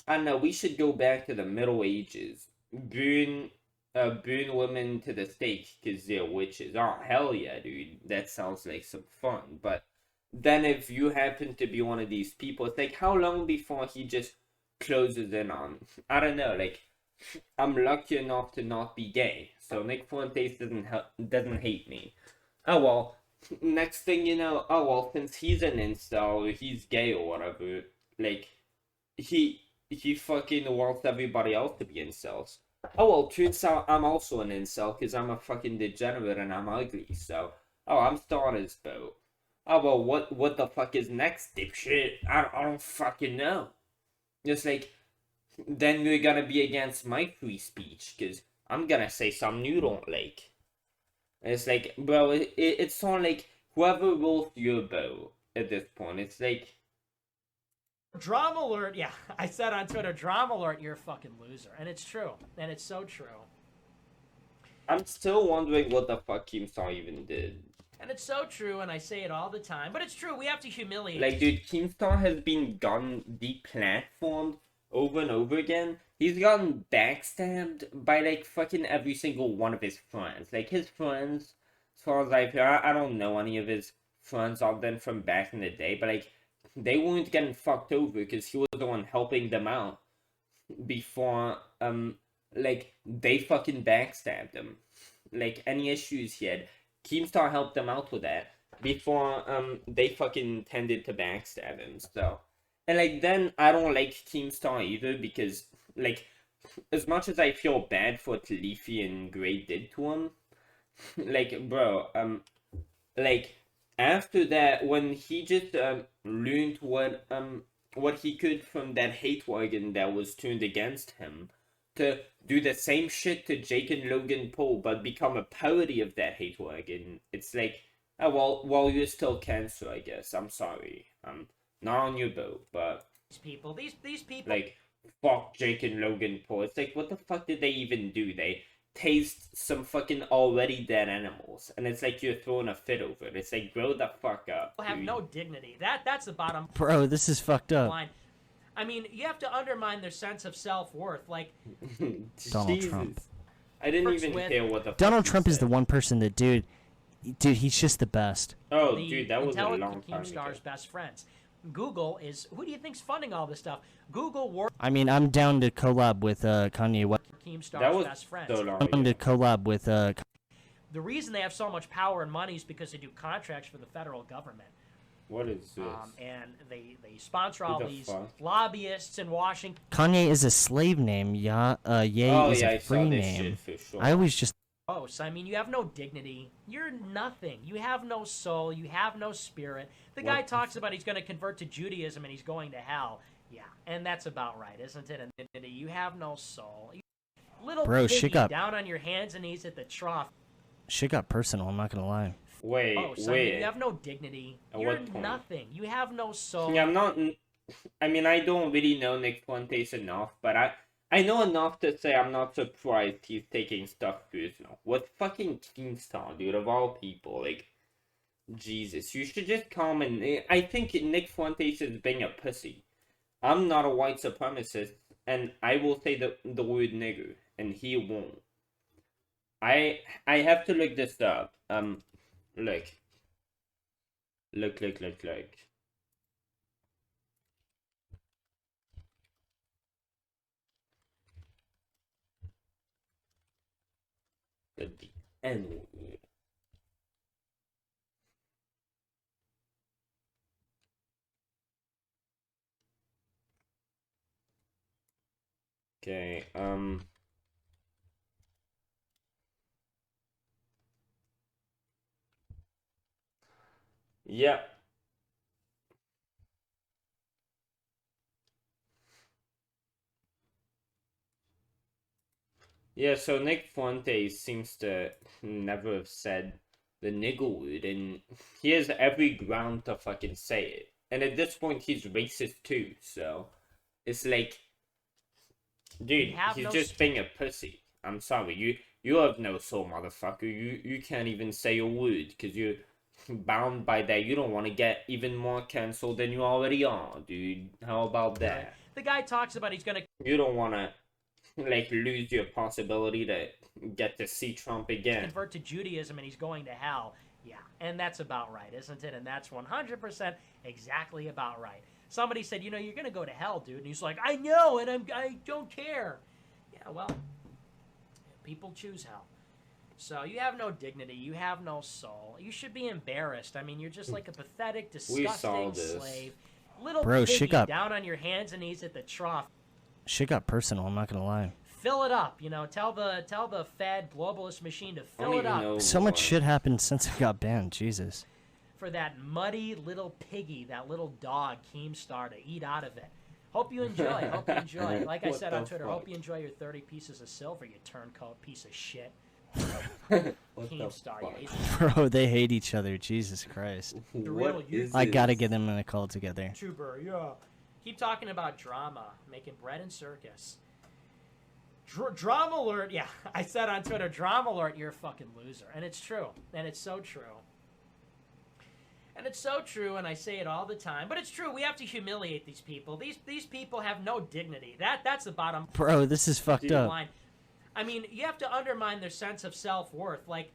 I don't know, we should go back to the Middle Ages. Burn women to the stake because they're witches. Oh, hell yeah, dude. That sounds like some fun. But then if you happen to be one of these people, it's like, how long before he just closes in on? I don't know, like, I'm lucky enough to not be gay. So Nick Fuentes doesn't hate me. Oh well, next thing you know, oh well, since he's an incel or he's gay or whatever, like, he fucking wants everybody else to be incels. Oh well, turns out I'm also an incel because I'm a fucking degenerate and I'm ugly, so oh, I'm still on his boat. Oh well, what the fuck is next, dipshit? I don't fucking know. It's like, then you're gonna be against my free speech because I'm gonna say something you don't like. And it's like, bro, it's sort of like whoever rolls your boat at this point. It's like, Drama alert, yeah. I said on Twitter, drama alert, you're a fucking loser. And it's true. And it's so true. I'm still wondering what the fuck Keemstar even did. And it's so true, and I say it all the time. But it's true, we have to humiliate. Like, dude, Keemstar has been gotten deplatformed over and over again. He's gotten backstabbed by, like, fucking every single one of his friends. Like, his friends, as far as I've heard, I don't know any of his friends other than from back in the day, but, like, they weren't getting fucked over because he was the one helping them out before, like, they fucking backstabbed him. Like, any issues he had, Keemstar helped them out with that before, they fucking tended to backstab him, so. And, like, then I don't like Keemstar either because, like, as much as I feel bad for what Leafy and Gray did to him, like, bro, like, after that, when he just learned what he could from that hate wagon that was turned against him, to do the same shit to Jake and Logan Paul, but become a parody of that hate wagon, it's like, oh well, you're still cancer, I guess. I'm sorry. I'm not on your boat, but these people, like, fuck Jake and Logan Paul. It's like, what the fuck did they even do? They taste some fucking already dead animals, and it's like you're throwing a fit over it. It's like, grow the fuck up. have no dignity. That's the bottom Bro, this is fucked up. line. I mean, you have to undermine their sense of self-worth. Like, Donald Trump. I didn't Works even with- hear what the fuck Donald he Trump is said. the one person that, dude, he's just the best. Oh, the dude, that was a long intelligent time ago. Keemstar's best friends. Google is, who do you think's funding all this stuff? Google works I mean, I'm down to collab with Kanye West. with Keemstar's That was best friends. so long I'm down ago. to collab with The reason they have so much power and money is because they do contracts for the federal government. What is this? And they sponsor Who all the these fuck? lobbyists in Washington. Kanye is a slave name. Ye Oh is yeah, I a saw free this name. shit for sure. I always just So, I mean, you have no dignity. You're nothing. You have no soul. You have no spirit. The guy What the talks about he's going to convert to Judaism and he's going to hell. Yeah, and that's about right, isn't it? And you have no soul. Little Bro, piggy shit got- down on your hands and knees at the trough. shit got personal. I'm not gonna lie. Wait, Oh, so wait. you have no dignity. At You're what point? nothing. You have no soul. Yeah, I'm not. I mean, I don't really know Nick Fuentes enough, but I know enough to say I'm not surprised he's taking stuff personal. What fucking Keemstar, dude, of all people, like, Jesus, you should just come and. I think Nick Fuentes is being a pussy. I'm not a white supremacist, and I will say the word nigger, and he won't. I have to look this up. Look. Look. The N-word. Okay, Yeah. Yeah, so Nick Fuentes seems to never have said the nigger word, and he has every ground to fucking say it. And at this point, he's racist too, so it's like, dude, have he's no just being a pussy. I'm sorry, you have no soul, motherfucker. You can't even say a word because you're bound by that. You don't want to get even more canceled than you already are, dude. How about that? The guy talks about he's gonna You don't want to like lose your possibility to get to see Trump again. convert to Judaism and he's going to hell. Yeah, and that's about right, isn't it? And that's 100% exactly about right. Somebody said, you know, you're going to go to hell, dude. And he's like, I know, and I don't care. Yeah, well, people choose hell. So you have no dignity. You have no soul. You should be embarrassed. I mean, you're just like a pathetic, disgusting slave. Little Bro, piggy shit got- down on your hands and knees at the trough. Shit got personal, I'm not gonna lie. Fill it up, you know. Tell the fad globalist machine to I fill don't it even up. know So much what- shit happened since it got banned, Jesus. For that muddy little piggy, that little dog, Keemstar, to eat out of it. Hope you enjoy. Hope you enjoy. Like I What said on the Twitter, fuck? hope you enjoy your 30 pieces of silver, you turncoat piece of shit. What the Keemstar, fuck? you Bro, they hate each other, Jesus Christ. What is I gotta this? get them in a call together. YouTuber, yeah. Keep talking about drama, making bread and circus. Drama alert, yeah. I said on Twitter, drama alert, you're a fucking loser. And it's true. And it's so true. And it's so true, and I say it all the time. But it's true, we have to humiliate these people. These people have no dignity. That's the bottom Bro, this is fucked up. line. I mean, you have to undermine their sense of self-worth. Like,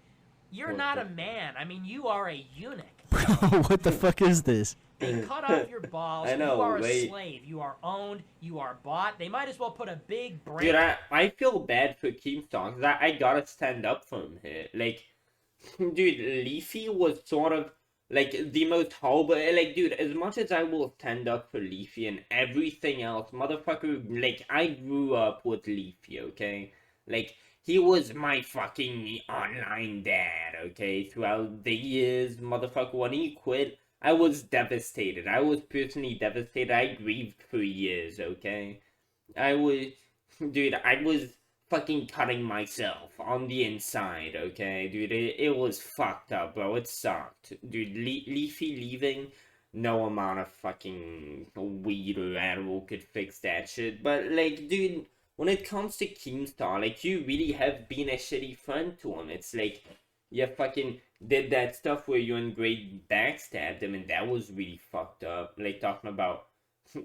you're What not the- a man. I mean, you are a eunuch. Bro, what the fuck is this? They cut off your balls. I know, you are a wait. slave. You are owned. You are bought. They might as well put a big brand. Dude, I feel bad for Keemstar because I gotta stand up for him here. Like, dude, Leafy was sort of like the most horrible. Like, dude, as much as I will stand up for Leafy and everything else, motherfucker, like, I grew up with Leafy, okay? Like, he was my fucking online dad, okay? Throughout the years, motherfucker, when he quit, I was devastated. I was personally devastated. I grieved for years, okay? I was fucking cutting myself on the inside, okay? Dude, it was fucked up, bro. It sucked. Dude, Leafy leaving, no amount of fucking weed or Adderall could fix that shit. But, like, dude, when it comes to Keemstar, like, you really have been a shitty friend to him. It's like, you fucking did that stuff where you and Greg backstabbed him, and that was really fucked up. Like, talking about,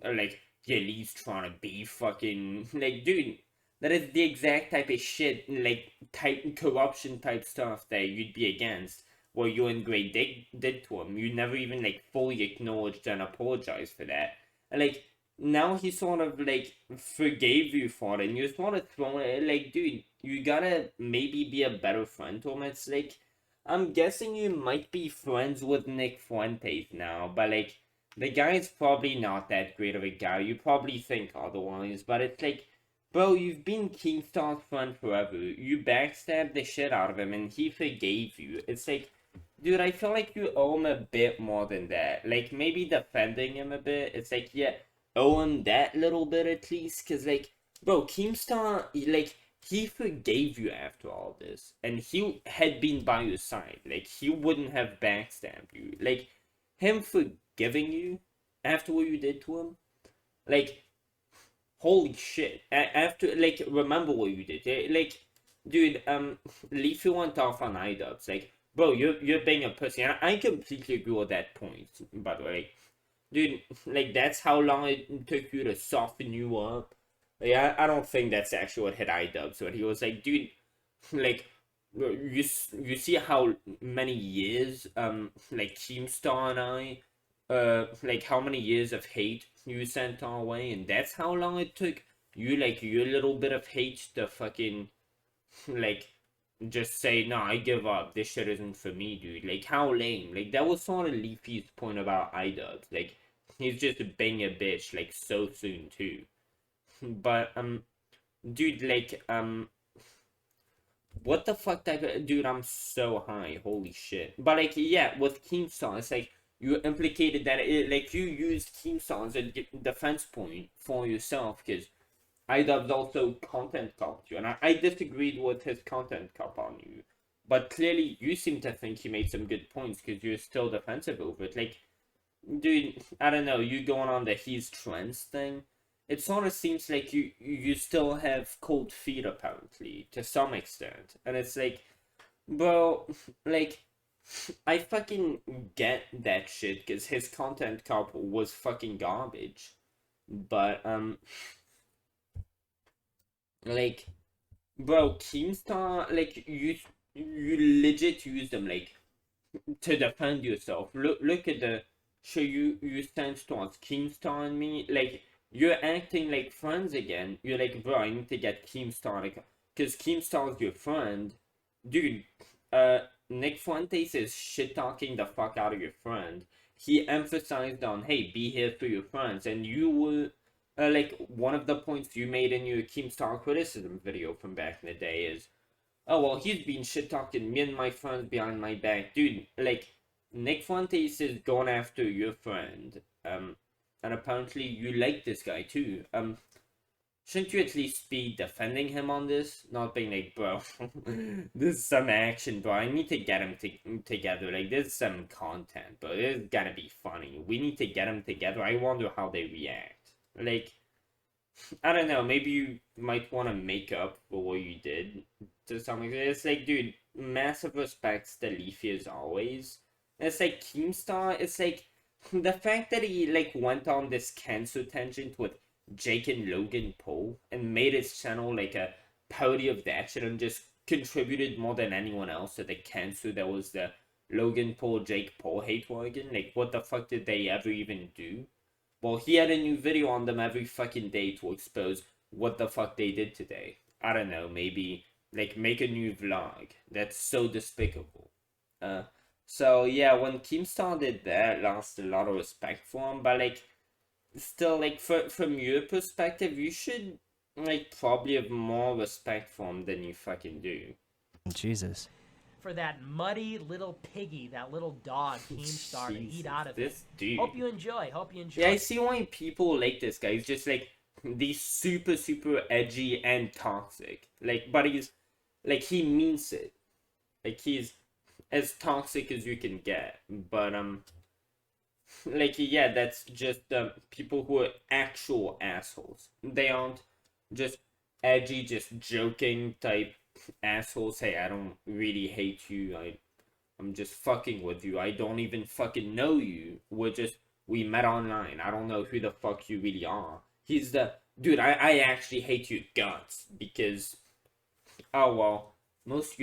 like, yeah, Lee's trying to be fucking, like, dude, that is the exact type of shit, like, type corruption type stuff that you'd be against, what you and Greg did to him. You never even, like, fully acknowledged and apologized for that. And, like, now he sort of, like, forgave you for it, and you're sort of throwing it, like, dude, you gotta maybe be a better friend to him. It's like, I'm guessing you might be friends with Nick Fuentes now, but, like, the guy's probably not that great of a guy. You probably think otherwise, but it's like, bro, you've been Keemstar's friend forever. You backstabbed the shit out of him, and he forgave you. It's like, dude, I feel like you owe him a bit more than that. Like, maybe defending him a bit. It's like, yeah, owe him that little bit at least, because, like, bro, Keemstar, like, he forgave you after all this, and he had been by your side. Like, he wouldn't have backstabbed you. Like, him forgiving you after what you did to him, like, holy shit. After, like, remember what you did. Like, dude, Leafy went off on Idubbbz. Like, bro, you're being a pussy. And I completely agree with that point, by the way. Dude, like, that's how long it took you to soften you up. Yeah, I don't think that's actually what hit Idubbbz. But he was like, dude, like, you see how many years, like, Keemstar and I, like, how many years of hate you sent our way, and that's how long it took you, like, your little bit of hate to fucking, like, just say, no, I give up, this shit isn't for me, dude. Like, how lame. Like, that was sort of Leafy's point about Idubbbz. Like, he's just being a bitch, like, so soon, too. But, dude, like, what the fuck type of, dude, I'm so high, holy shit. But, like, yeah, with Keemstar, it's like, you implicated that like you used Keemstar as a defense point for yourself because Idubbbz also content copped you, and I disagreed with his content cop on you. But clearly, you seem to think he made some good points because you're still defensive over it. Like, dude, I don't know, you going on the he's trans thing. It sort of seems like you still have cold feet, apparently, to some extent. And it's like, bro, like, I fucking get that shit because his content cop was fucking garbage. But, like, bro, Keemstar, like, you legit use them, like, to defend yourself. Look at the show you stand towards Keemstar and me. Like, you're acting like friends again. You're like, bro, I need to get Keemstar, like, because Keemstar's your friend. Dude, Nick Fuentes is shit-talking the fuck out of your friend. He emphasized on, hey, be here for your friends, and you will, like, one of the points you made in your Keemstar criticism video from back in the day is, oh, well, he's been shit-talking me and my friends behind my back. Dude, like, Nick Fuentes is going after your friend, and apparently you like this guy too. Shouldn't you at least be defending him on this? Not being like, bro, this is some action, bro. I need to get him together. Like, this is some content, bro. This is gonna be funny. We need to get them together. I wonder how they react. Like, I don't know. Maybe you might want to make up for what you did to some extent. It's like, dude, massive respects to Leafy as always. It's like Keemstar. It's like the fact that he like went on this cancer tangent with Jake and Logan Paul and made his channel like a parody of that shit and just contributed more than anyone else to the cancer that was the Logan Paul Jake Paul hate wagon. Like, what the fuck did they ever even do? Well, he had a new video on them every fucking day to expose what the fuck they did today. I don't know, maybe like make a new vlog. That's so despicable. So yeah, when Keemstar did that, lost a lot of respect for him, but like still, like, from your perspective, you should like probably have more respect for him than you fucking do. Jesus. For that muddy little piggy, that little dog, Keemstar, to eat out of this it. dude. Hope you enjoy. Hope you enjoy. Yeah, I see why people like this guy. He's just like these super edgy and toxic. Like, but he's like, he means it. Like, he's as toxic as you can get. But like, yeah, that's just people who are actual assholes. They aren't just edgy, just joking type assholes. Hey, I don't really hate you. I'm just fucking with you. I don't even fucking know you. We met online. I don't know who the fuck you really are. He's the dude. I actually hate your guts because, oh well, most of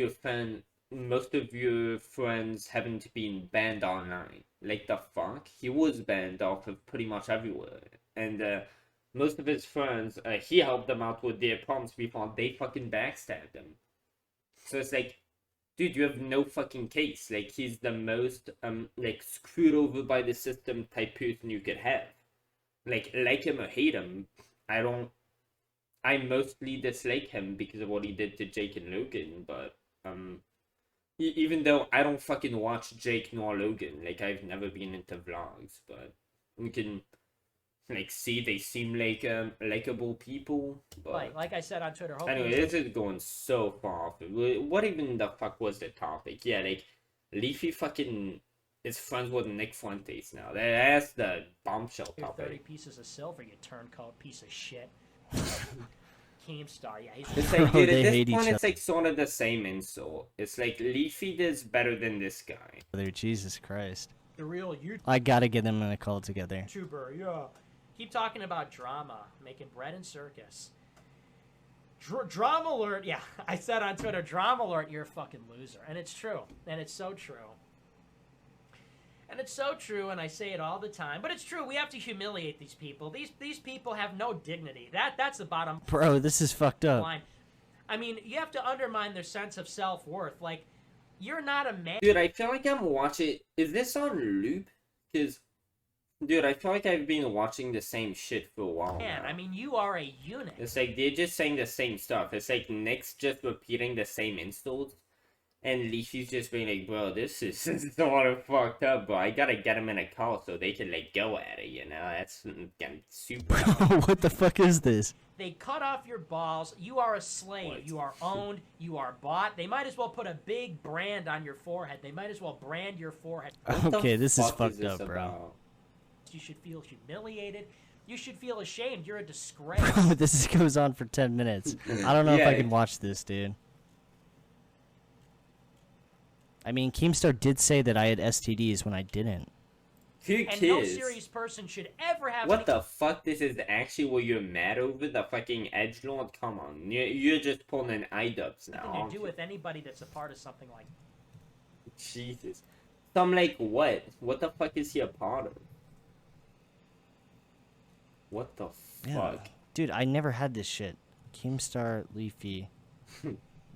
your friends haven't been banned online. Like, the fuck? He was banned off of pretty much everywhere. And most of his friends, he helped them out with their problems before they fucking backstabbed him. So it's like, dude, you have no fucking case. Like, he's the most, like, screwed over by the system type person you could have. Like him or hate him, I mostly dislike him because of what he did to Jake and Logan, but, even though I don't fucking watch Jake nor Logan, like, I've never been into vlogs, but we can, like, see they seem like likable people. But like I said on Twitter. Hope anyway, you this is going so far off. What even the fuck was the topic? Yeah, like, Leafy fucking is friends with Nick Fuentes now. That's the bombshell Your topic. 30 pieces of silver, you turncoat piece of shit. Keemstar, yeah, he's It's like, Bro, dude, they at hate this each point, it's other. like sort of the same insult. It's like, Leafy does better than this guy. Jesus Christ. the real I gotta get them in a call together. YouTuber, yeah. Keep talking about drama, making bread and circus. Drama alert, yeah. I said on Twitter, drama alert, you're a fucking loser. And it's true. And it's so true. And it's so true, and I say it all the time. But it's true, we have to humiliate these people. These people have no dignity. That's the bottom Bro, this is fucked up. line. I mean, you have to undermine their sense of self-worth. Like, you're not a man. Dude, I feel like I'm watching... Is this on loop? Because, dude, I feel like I've been watching the same shit for a while now. I mean, you are a unit. It's like, they're just saying the same stuff. It's like Nick's just repeating the same insults. And Leafy's just being like, bro, this is sort of fucked up, bro. I gotta get him in a call so they can, like, go at it, you know? That's getting super... What the fuck is this? They cut off your balls. You are a slave. What? You are owned. You are bought. They might as well put a big brand on your forehead. They might as well brand your forehead. Okay, this is fuck fucked this up, bro. about? You should feel humiliated. You should feel ashamed. You're a disgrace. This goes on for 10 minutes. I don't know if I Yeah. can watch this, dude. I mean, Keemstar did say that I had STDs when I didn't. Who And cares? no serious person should ever have What the fuck? This is actually what you're mad over? The fucking edgelord? Come on. You're just pulling an Idubbbz now, anything aren't to do you? with anybody that's a part of something like Jesus. So I'm like, what? What the fuck is he a part of? What the fuck? Dude, I never had this shit. Keemstar, Leafy,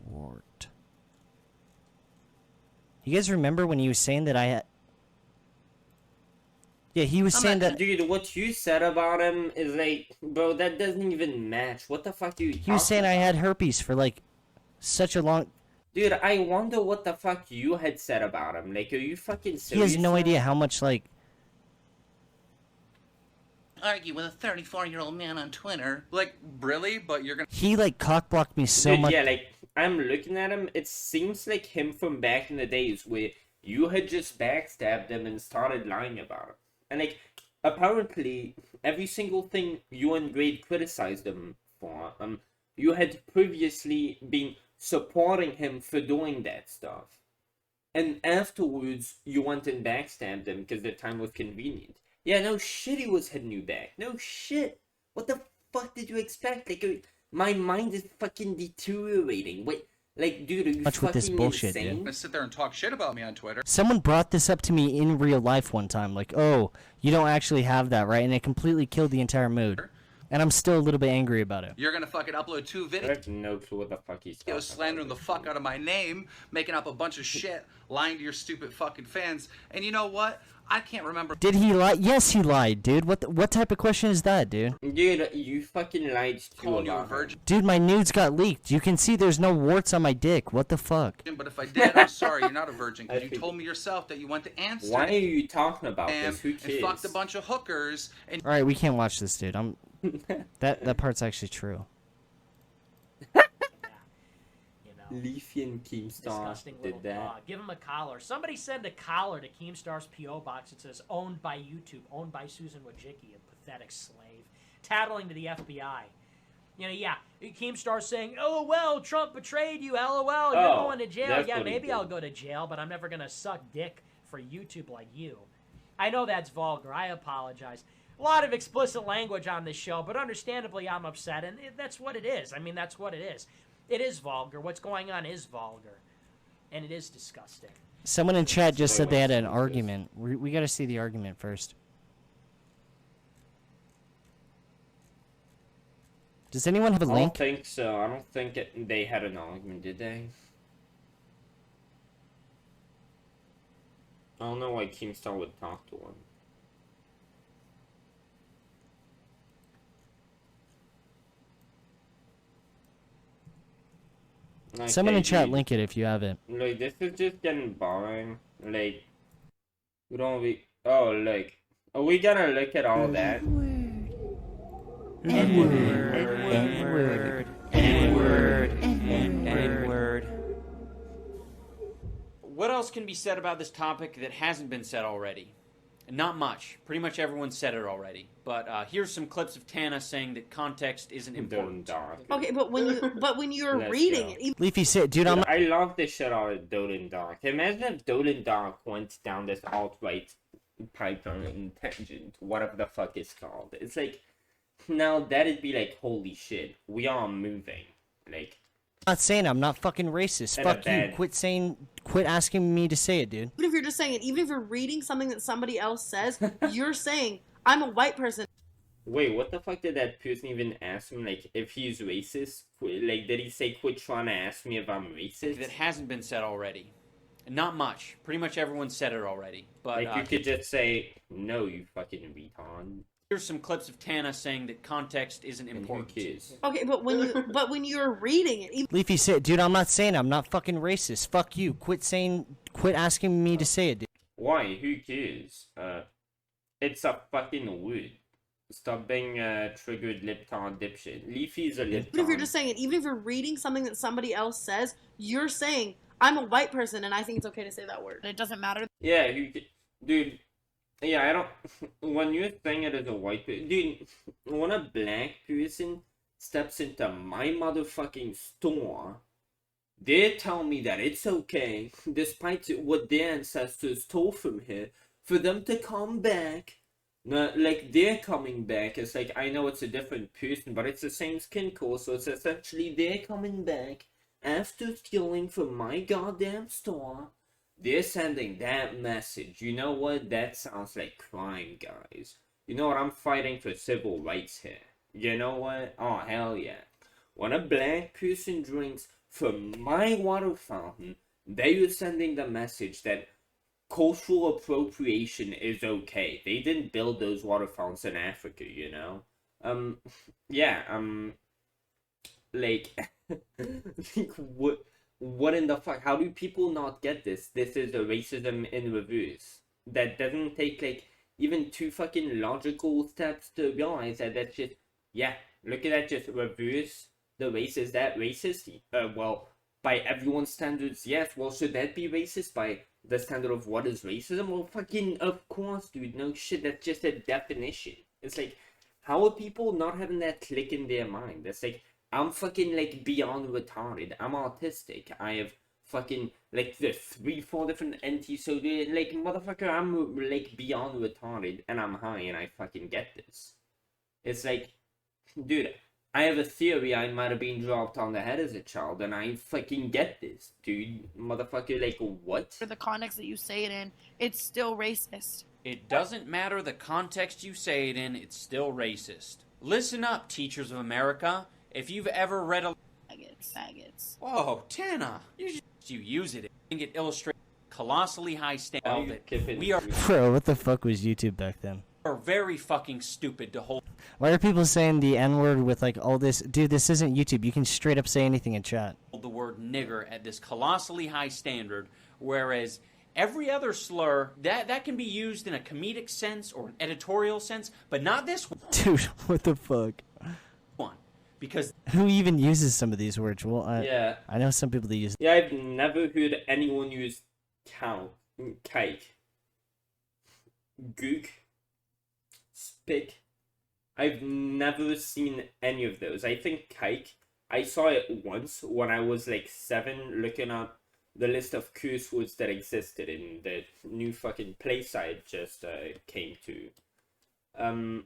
Wart. You guys remember when he was saying that I had... Yeah, he was saying that... Dude, what you said about him is like, bro, that doesn't even match. What the fuck are you He was saying I had herpes for, like, such a long... Dude, I wonder what the fuck you had said about him. Like, are you fucking serious? He has no now? idea how much, like... Argue with a 34-year-old man on Twitter. Like, really? But you're gonna... He, like, cockblocked me so Dude, much... yeah, like, I'm looking at him, it seems like him from back in the days where you had just backstabbed him and started lying about him. And, like, apparently, every single thing you and Grade criticized him for, you had previously been supporting him for doing that stuff. And afterwards, you went and backstabbed him because the time was convenient. Yeah, no shit he was hitting you back. No shit. What the fuck did you expect? Like, my mind is fucking deteriorating. Wait, like, dude, are you Much with fucking this bullshit, dude. insane? gonna sit there and talk shit about me on Twitter. Someone brought this up to me in real life one time, like, oh, you don't actually have that, right? And it completely killed the entire mood. And I'm still a little bit angry about it. You're gonna fucking upload 2 I videos have no clue what the fuck he's talking slandering the about. fuck out of my name, making up a bunch of shit, lying to your stupid fucking fans. And you know what? I can't remember. Did he lie? Yes, he lied, dude. What type of question is that, dude? Dude, you fucking lied to Calling you a about him. virgin, Dude, my nudes got leaked. You can see there's no warts on my dick. What the fuck? but if I did, I'm sorry, you're not a virgin. I Because you think- told me yourself that you went to Amsterdam Why are you talking about this? Who and cares? fucked a bunch of hookers. And All right, we can't watch this, dude. That part's actually true. you know. Leafy and Keemstar Disgusting little did that. dog. Give him a collar. Somebody send a collar to Keemstar's P.O. box that says, owned by YouTube, owned by Susan Wojcicki, a pathetic slave, tattling to the FBI. You know, yeah, Keemstar saying, LOL, Trump betrayed you, LOL, you're Oh, going to jail. that's Yeah, what he maybe did. I'll go to jail, but I'm never going to suck dick for YouTube like you. I know that's vulgar. I apologize. A lot of explicit language on this show, but understandably I'm upset, and that's what it is. I mean, that's what it is. It is vulgar. What's going on is vulgar, and it is disgusting. Someone in chat just said they had an argument. We gotta see the argument first. Does anyone have a I don't link? think so. I don't think they had an argument, did they? I don't know why Keemstar would talk to him. Like, Someone hey, in chat dude, link it if you have it. Like, this is just getting boring. Like, we don't be. Oh, look. Are we gonna look at all that? What else can be said about this topic that hasn't been said already? Not much. Pretty much everyone said it already. But here's some clips of Tana saying that context isn't Don't important. dark. Okay, but when you're Let's reading go. it, even Leafy said, dude, I'm Dude, I love this shit out of Dolan Dark. Imagine if Dolan Dark went down this alt-right pipeline tangent, whatever the fuck it's called. It's like, now that'd be like, holy shit, we are moving. Like, not saying I'm not fucking racist. And Fuck a you. bad- Quit asking me to say it, dude. if you're just saying it, even if you're reading something that somebody else says, you're saying, I'm a white person. wait, what the fuck did that person even ask him? Like, if he's racist? Like, did he say, quit trying to ask me if I'm racist? That hasn't been said already. Not much. Pretty much everyone said it already. But Like, you could just say, no, you fucking retard. here's some clips of Tana saying that context isn't And who important. cares? Okay, but when you're reading it, even Leafy said, dude, I'm not saying it. I'm not fucking racist. Fuck you. Quit asking me to say it, dude. Why? Who cares? It's a fucking word. Stop being triggered lipton dipshit. Leafy's a lipton. if you're just saying it, even if you're reading something that somebody else says, you're saying, I'm a white person and I think it's okay to say that word. It doesn't matter. Yeah, dude. Yeah, I don't. When you're saying it as a white person, dude, when a black person steps into my motherfucking store, they tell me that it's okay, despite what their ancestors told from here, for them to come back. Like, they're coming back. It's like, I know it's a different person, but it's the same skin color, so it's essentially they're coming back after stealing from my goddamn store. They're sending that message. You know what? That sounds like crime, guys. You know what? I'm fighting for civil rights here. You know what? Oh, hell yeah. When a black person drinks from my water fountain, they are sending the message that cultural appropriation is okay. They didn't build those water fountains in Africa, you know? Yeah, like, like, what in the fuck? How do people not get this? This is a racism in reverse. That doesn't take, like, even 2 fucking logical steps to realize that that's just, yeah, look at that, just reverse the race. Is that racist? Well, by everyone's standards, yes. Well, should that be racist by the standard of what is racism? Well, fucking, of course, dude. No shit, that's just a definition. It's like, how are people not having that click in their mind? It's like, I'm fucking, like, beyond retarded. I'm autistic. I have fucking, like, the 3-4 different anti-social, like, motherfucker, I'm, like, beyond retarded, and I'm high, and I fucking get this. It's like, dude, I have a theory I might have been dropped on the head as a child, and I fucking get this, dude. Motherfucker, like, what? For the context that you say it in, it's still racist. It doesn't matter the context you say it in, it's still racist. Listen up, teachers of America. If you've ever read a... Faggots. Whoa, Tana. You use it. I think it illustrates colossally high standard that we are Bro, what the fuck was YouTube back then? very fucking stupid to hold Why are people saying the N-word with, like, all this? Dude, this isn't YouTube. You can straight up say anything in chat. the word nigger at this colossally high standard, whereas every other slur, that can be used in a comedic sense or an editorial sense, but not this one. Dude, what the fuck? Because who even uses some of these words? Well, yeah, I know some people that use. Yeah, I've never heard anyone use cake, gook, spick. I've never seen any of those. I think cake, I saw it once when I was like 7, looking up the list of curse words that existed in the new fucking place I just came to.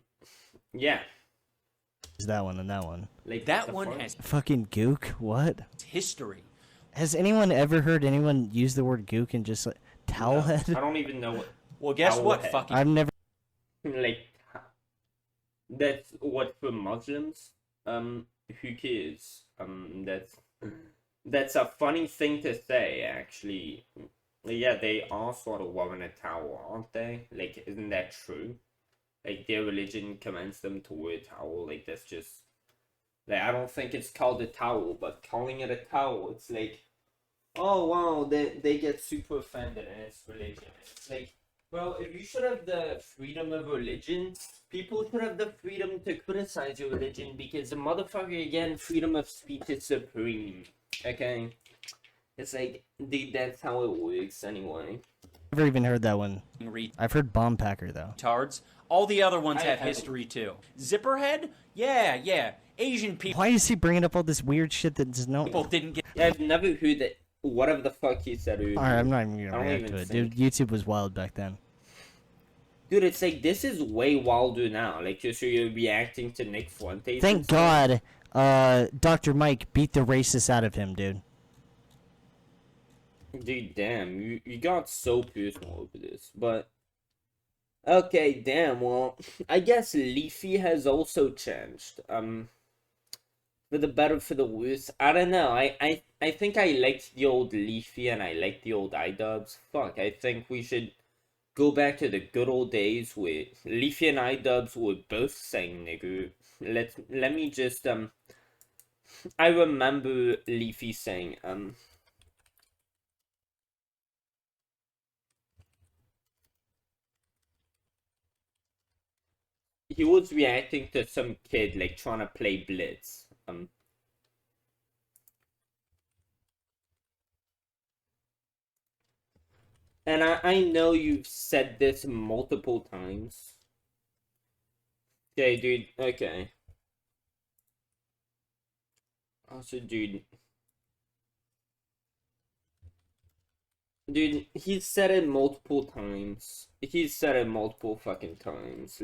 Yeah. That one and that one. Like that one has fucking gook. What? History. Has anyone ever heard anyone use the word gook and just like towel head? I don't even know what. Well, guess what? Fucking. I've never. Like, that's what for Muslims. Who cares? That's a funny thing to say, actually. Yeah, they are sort of wearing a towel, aren't they? Like, isn't that true? Like, their religion commands them to wear a towel. Like, that's just... Like, I don't think it's called a towel, but calling it a towel, it's like... Oh, wow, they get super offended and it's religion. It's like, well, if you should have the freedom of religion, people should have the freedom to criticize your religion, because the motherfucker, again, freedom of speech is supreme. Okay? It's like, that's how it works, anyway. Never even heard that one. I've heard bomb packer though. Tards. All the other ones have history too. Zipperhead? Yeah. Asian people. Why is he bringing up all this weird shit that does no? People didn't get. Yeah, I've never heard that. Whatever the fuck he said. Alright, I'm not even gonna react to it, dude. YouTube was wild back then. Dude, it's like, this is way wilder now. Like, just so you're reacting to Nick Fuentes. Thank God, Dr. Mike beat the racist out of him, dude. Dude, damn, you got so personal over this, but... Okay, damn, well, I guess Leafy has also changed. For the better, for the worse. I don't know. I think I liked the old Leafy and I liked the old Idubbbz. Fuck, I think we should go back to the good old days where Leafy and Idubbbz were both saying nigger. Let me just I remember Leafy saying he was reacting to some kid like trying to play Blitz. And I know you've said this multiple times. Okay, dude, okay. Also, dude, he's said it multiple times. He's said it multiple fucking times.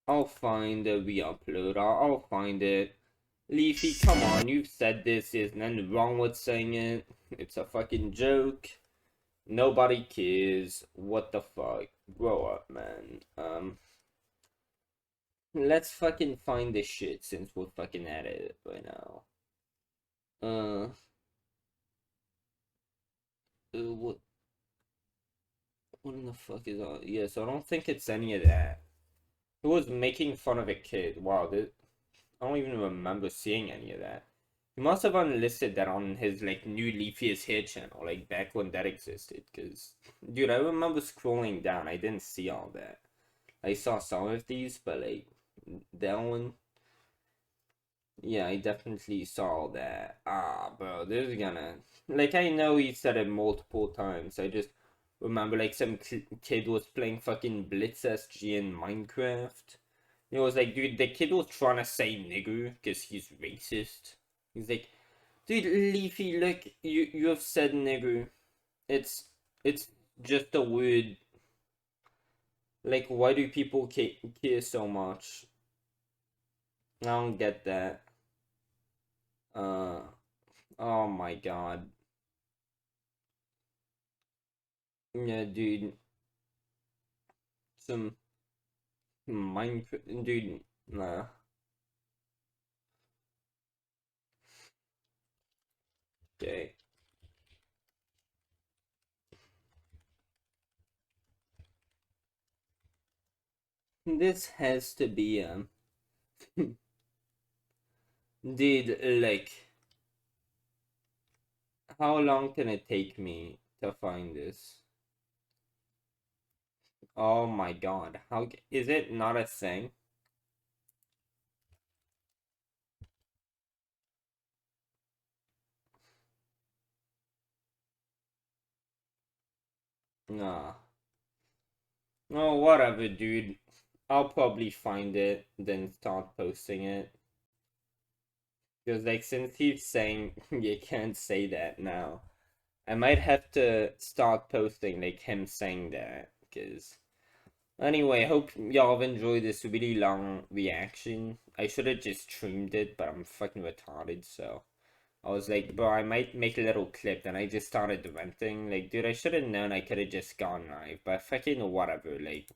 I'll find the re-upload. I'll find it. Leafy, come on, you've said this. There's nothing wrong with saying it. It's a fucking joke. Nobody cares. What the fuck? Grow up, man. Let's fucking find this shit since we're fucking at it right now. What in the fuck is all? Yeah, so I don't think it's any of that. It was making fun of a kid. Wow, I don't even remember seeing any of that. He must have unlisted that on his like new Leafy's hair channel, like back when that existed. Cause, dude, I remember scrolling down. I didn't see all that. I saw some of these, but like that one. Yeah, I definitely saw that. Ah, bro, this is gonna... Like, I know he said it multiple times. I just remember, like, some kid was playing fucking Blitz SG in Minecraft. It was like, dude, the kid was trying to say nigger because he's racist. He's like, dude, Leafy, look, you have said nigger. It's just a word. Like, why do people care so much? I don't get that. Oh my god. Yeah, dude. Some Minecraft, dude, nah. Okay. This has to be, dude, like, how long can it take me to find this? Oh my god, how is it not a thing? Nah. Oh, whatever, dude. I'll probably find it, then start posting it. Because, like, since he's saying you can't say that now, I might have to start posting, like, him saying that. Because, anyway, I hope y'all have enjoyed this really long reaction. I should have just streamed it, but I'm fucking retarded, so... I was like, bro, I might make a little clip, and I just started venting. Like, dude, I should have known I could have just gone live, but fucking whatever, like...